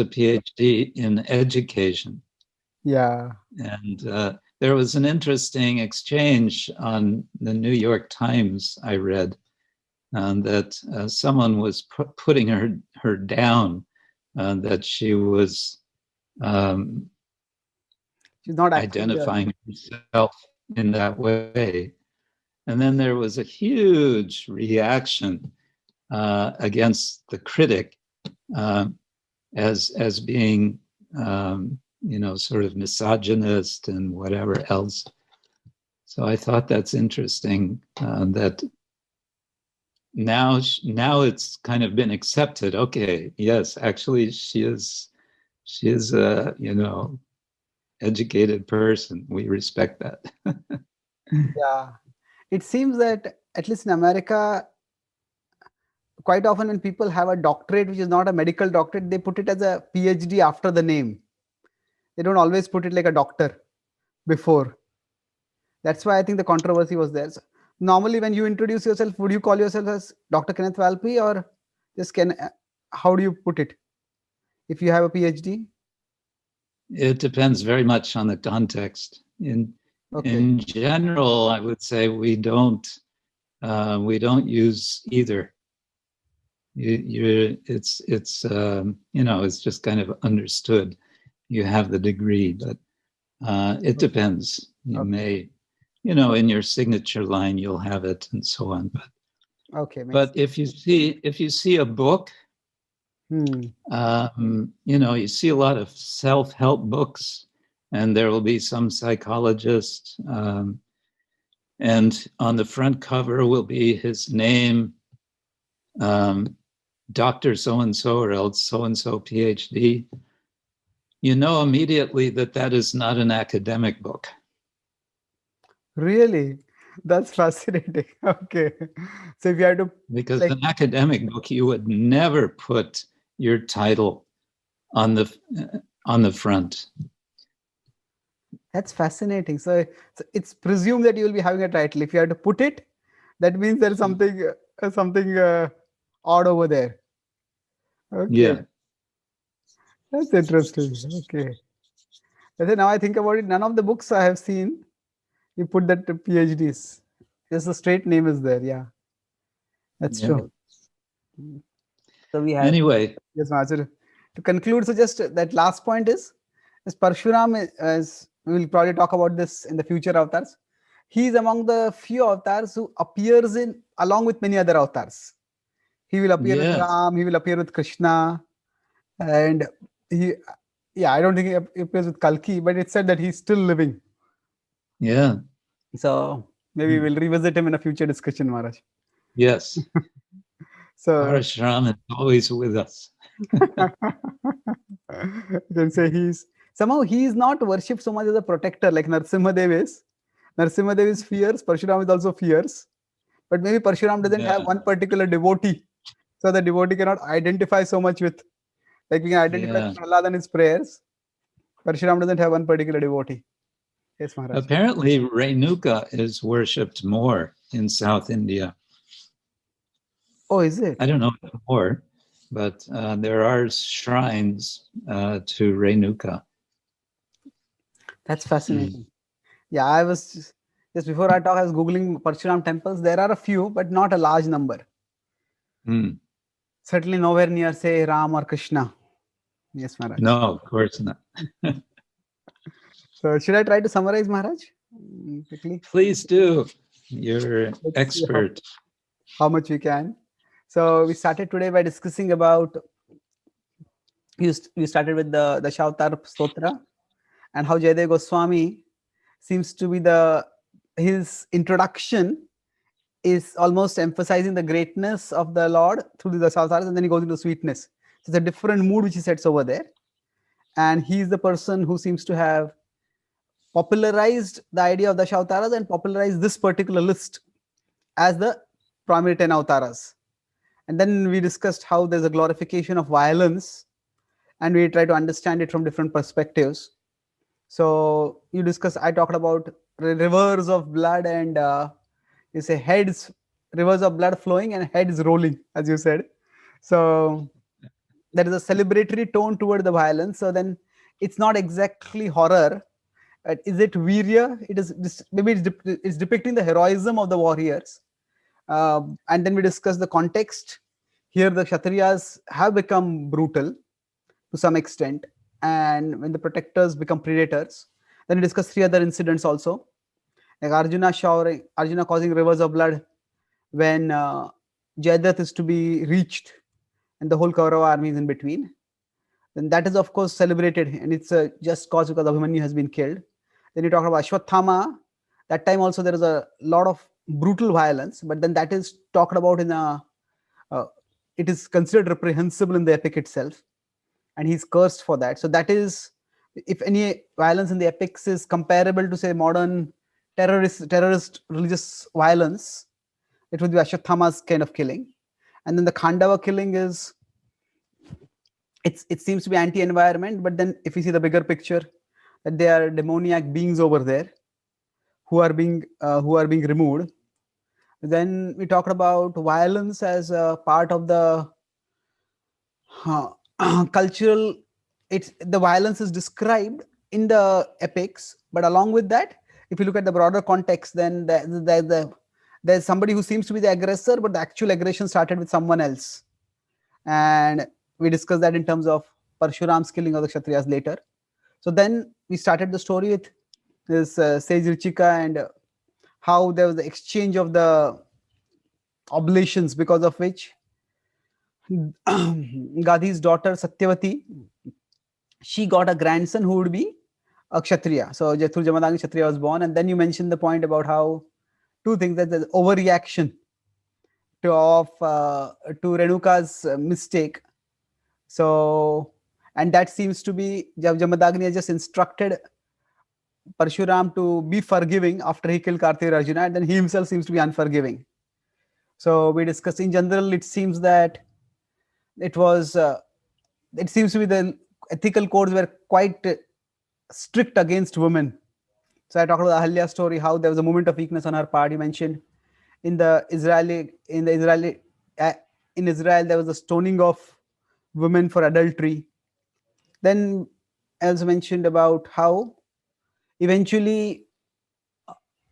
PhD in education. Yeah. And there was an interesting exchange on the New York Times, I read, that someone was putting her down, that she was she's not identifying herself in that way. And then there was a huge reaction against the critic as being, sort of misogynist and whatever else. So I thought that's interesting, that now it's kind of been accepted. Okay, yes, actually she is a educated person. We respect that. Yeah. it seems that at least in America, quite often when people have a doctorate which is not a medical doctorate, they put it as a PhD after the name. They don't always put it like a doctor before. That's why I think the controversy was there. So normally, when you introduce yourself, would you call yourself as Dr. Kenneth Valpy, or just how do you put it if you have a PhD? It depends very much on the context. Okay. In general, I would say we don't use either. It's it's just kind of understood. You have the degree, but it depends. You may, in your signature line, you'll have it, and so on. But if you see a book, you see a lot of self-help books, and there will be some psychologist, and on the front cover will be his name, Dr. So-and-so, or else so-and-so PhD. You know immediately that is not an academic book. Really? That's fascinating. Okay. So if you had to... Because an academic book, you would never put your title on the front. That's fascinating. So it's presumed that you will be having a title. If you have to put it, that means there is something odd over there. Okay. Yeah. That's interesting. Okay. Now I think about it, none of the books I have seen, you put that PhDs. Just the straight name is there. Yeah. That's true. So we have... Anyway. Yes, Master. To conclude, so just that last point is Parashuram, as we will probably talk about this in the future avatars. He is among the few avatars who appears along with many other avatars. He will appear with Ram, he will appear with Krishna, and I don't think he appears with Kalki, but it's said that he's still living. Yeah. So maybe we'll revisit him in a future discussion, Maharaj. Yes. So Parasharam is always with us. You can say he's not worshipped so much as a protector like Narasimhadev is. Narasimhadev is fierce, Parshuram is also fierce. But maybe Parshuram doesn't have one particular devotee. So the devotee cannot identify so much with, like we can identify with Prahlada and his prayers. Parshuram doesn't have one particular devotee. Yes, Maharaj. Apparently, Renuka is worshipped more in South India. Oh, is it? I don't know more, but there are shrines to Renuka. That's fascinating. Yeah, I was just before I talk, I was Googling Parshuram temples. There are a few, but not a large number. Certainly nowhere near, say, Ram or Krishna. Yes, Maharaj. No, of course not. So should I try to summarize, Maharaj? Quickly? Please do. You're an expert. How much we can. So we started today by discussing about, you started with the Dashavatara Stotra, and how Jayadeva Goswami seems to be his introduction is almost emphasizing the greatness of the Lord through the Dashawataras, and then he goes into sweetness. So it's a different mood which he sets over there. And he is the person who seems to have popularized the idea of the Dashawataras and popularized this particular list as the primary 10 avatars. And then we discussed how there's a glorification of violence, and we try to understand it from different perspectives. So I talked about rivers of blood, and you say rivers of blood flowing and heads rolling, as you said. So there is a celebratory tone toward the violence. So then it's not exactly horror. Is it virya? It's depicting the heroism of the warriors. And then we discuss the context. Here the Kshatriyas have become brutal to some extent, and when the protectors become predators. Then we discuss 3 other incidents also, like Arjuna causing rivers of blood when Jayadratha is to be reached and the whole Kaurava army is in between. Then that is of course celebrated, and it's a just cause because Abhimanyu has been killed. Then you talk about Ashwathama. That time also there is a lot of brutal violence, but then that is talked about it is considered reprehensible in the epic itself, and he's cursed for that. So that is, if any violence in the epics is comparable to say modern terrorist religious violence, it would be Ashwatthama's kind of killing. And then the Khandava killing is, it seems to be anti-environment, but then if you see the bigger picture, that they are demoniac beings over there who are being removed. Then we talked about violence as a part of the cultural. It's the violence is described in the epics, but along with that, if you look at the broader context, then there's somebody who seems to be the aggressor, but the actual aggression started with someone else. And we discussed that in terms of Parshuram's killing of the Kshatriyas later. So then we started the story with this sage Richika, and how there was the exchange of the oblations, because of which Gandhi's daughter Satyavati, she got a grandson who would be a Kshatriya. So through Jamadagni, Kshatriya was born. And then you mentioned the point about how two things, that there's overreaction to Renuka's mistake. So, and that seems to be, Jamadagni has just instructed Parshuram to be forgiving after he killed Kartikeya Arjuna, and then he himself seems to be unforgiving. So we discussed, in general, it seems that it seems to be the ethical codes were quite strict against women. So I talked about the Ahalya story, how there was a moment of weakness on her part. You mentioned in Israel there was a stoning of women for adultery. Then I also mentioned about how eventually,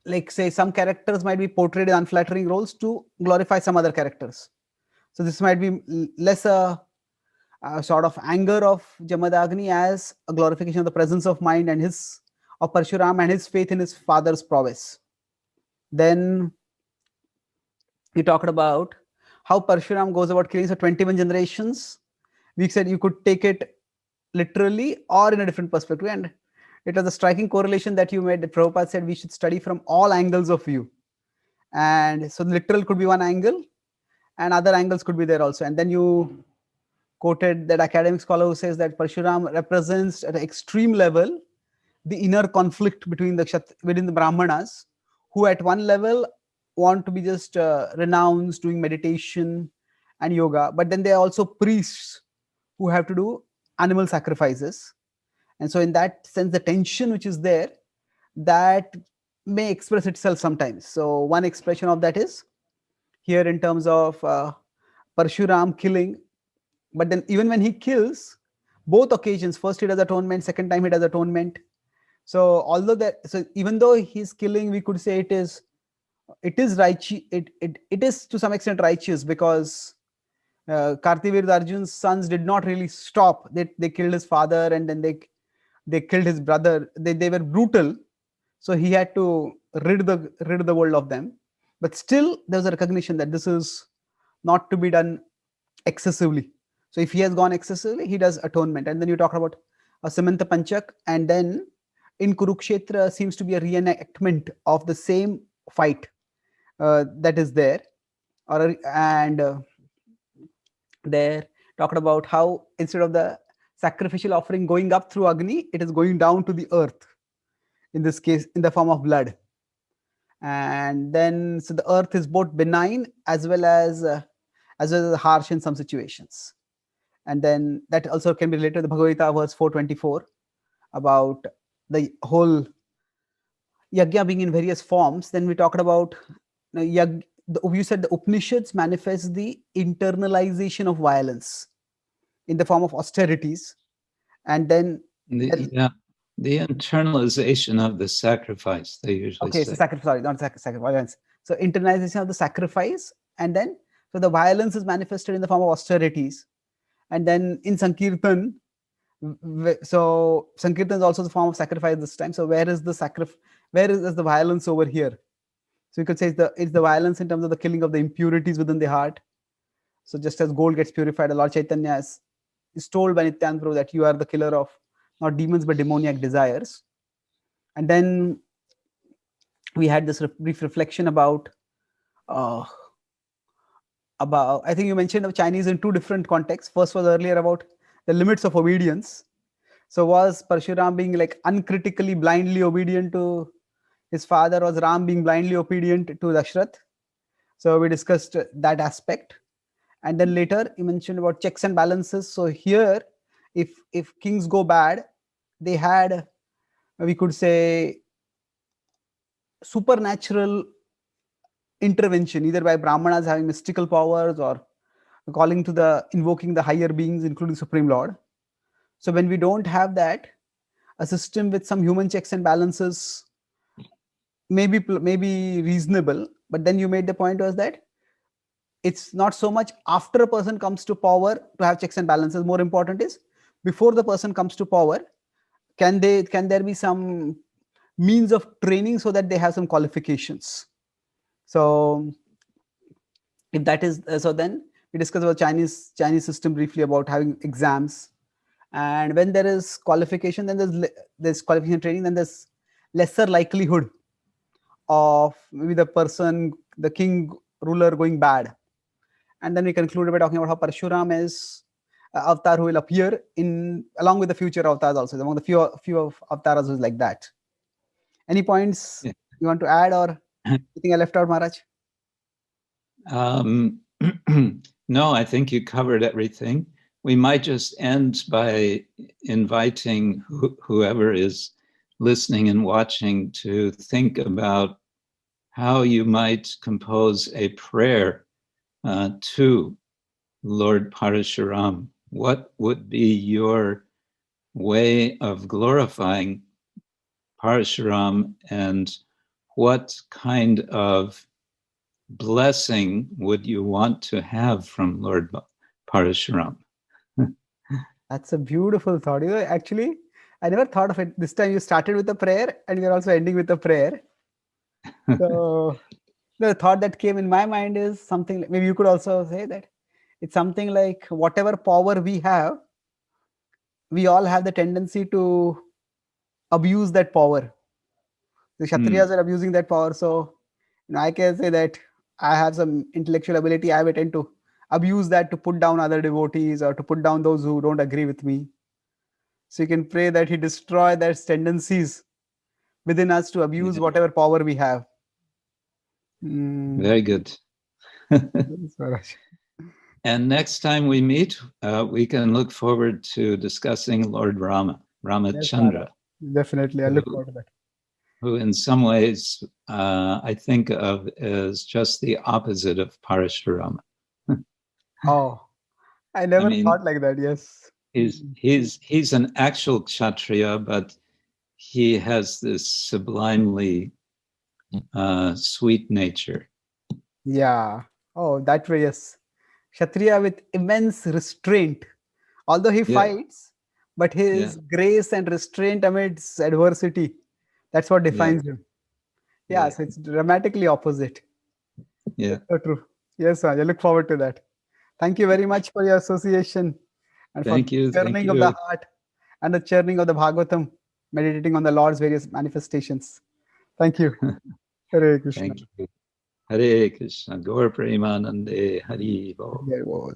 like say, some characters might be portrayed in unflattering roles to glorify some other characters. So this might be less a sort of anger of Jamadagni as a glorification of the presence of mind and of Parshuram and his faith in his father's prowess. Then we talked about how Parshuram goes about killing. So 21 generations. We said you could take it literally or in a different perspective. And it was a striking correlation that you made. Prabhupada said we should study from all angles of view. And so literal could be one angle, and other angles could be there also. And then you quoted that academic scholar who says that Parshuram represents at an extreme level the inner conflict within the Brahmanas, who at one level want to be just renounced, doing meditation and yoga, but then there are also priests who have to do animal sacrifices. And so in that sense, the tension which is there, that may express itself sometimes. So one expression of that is here in terms of Parshuram killing. But then even when he kills, both occasions, first he does atonement, second time he does atonement. So although so even though he's killing, we could say it is righteous. It is to some extent righteous, because Kartivir Arjun's sons did not really stop. They killed his father, and then they killed his brother. They were brutal. So he had to rid the world of them. But still, there's a recognition that this is not to be done excessively. So if he has gone excessively, he does atonement. And then you talk about a Samanta Panchak, and then in Kurukshetra seems to be a reenactment of the same fight that is there. There talked about how instead of the sacrificial offering going up through Agni, it is going down to the earth, in this case in the form of blood. And then so the earth is both benign as well as harsh in some situations. And then that also can be related to the Bhagavad Gita verse 424 about the whole yajna being in various forms. Then we talked about you said the Upanishads manifest the internalization of violence in the form of austerities. And then the internalization of the sacrifice, they usually say. So sacrifice, not sacrifice. So internalization of the sacrifice, and then so the violence is manifested in the form of austerities. And then in Sankirtan, so Sankirtan is also the form of sacrifice this time. So where is the violence over here? So you could say it's the violence in terms of the killing of the impurities within the heart. So just as gold gets purified, Lord Chaitanya is told by Nityananda Prabhu that you are the killer of not demons but demoniac desires. And then we had this brief reflection about I think you mentioned of Chinese in two different contexts. First was earlier about the limits of obedience. So was Parshuram being like uncritically, blindly obedient to his father was Ram being blindly obedient to Dashrath. So we discussed that aspect. And then later he mentioned about checks and balances. So here, if kings go bad, they had, we could say, supernatural intervention, either by brahmanas having mystical powers or calling to the invoking the higher beings, including Supreme Lord. So when we don't have that, a system with some human checks and balances maybe reasonable. But then you made the point was that it's not so much after a person comes to power to have checks and balances. More important is before the person comes to power, can there be some means of training so that they have some qualifications. So if that is so, then we discussed about Chinese system briefly about having exams, and when there is qualification, then there's qualification training, then there's lesser likelihood of maybe the king ruler going bad. And then we concluded by talking about how Parashuram is avatar who will appear in along with the future avatars also. Among the few of avatars who's like that. Any points Yeah. you want to add, or anything I left out, Maharaj? No, I think you covered everything. We might just end by inviting whoever is listening and watching to think about how you might compose a prayer to Lord Parashuram. What would be your way of glorifying Parashuram, and what kind of blessing would you want to have from Lord Parashuram? That's a beautiful thought. Actually, I never thought of it. This time you started with a prayer and we're also ending with a prayer. So the thought that came in my mind is something maybe you could also say that it's something like whatever power we have, we all have the tendency to abuse that power. The Kshatriyas are abusing that power. So I can say that I have some intellectual ability. I tend to abuse that to put down other devotees or to put down those who don't agree with me. So you can pray that he destroy those tendencies within us to abuse Yeah. whatever power we have. Very good. Swaraj. And next time we meet, we can look forward to discussing Lord Rama, Yes, Maharaj. Ramachandra, Definitely. I look forward to that. who in some ways I think of as just the opposite of Parashurama. Oh, I I never mean, thought like that. Yes. he's an actual Kshatriya, but he has this sublimely sweet nature. Yeah. Oh, that way, yes. Kshatriya with immense restraint. Although he Yeah, fights, but yeah, his grace and restraint amidst adversity, that's what yeah, defines him. Yeah, yeah, so it's dramatically opposite. yeah. That's so true. Yes, Raj, I look forward to that. Thank you very much for your association and for Thank you, thank churning of the you, heart and the churning of the Bhagavatam, meditating on the Lord's various manifestations. Thank you. Hare Krishna. thank you. Hare Krishna, Gaur Premanande, Hari Bo. Hare Bol.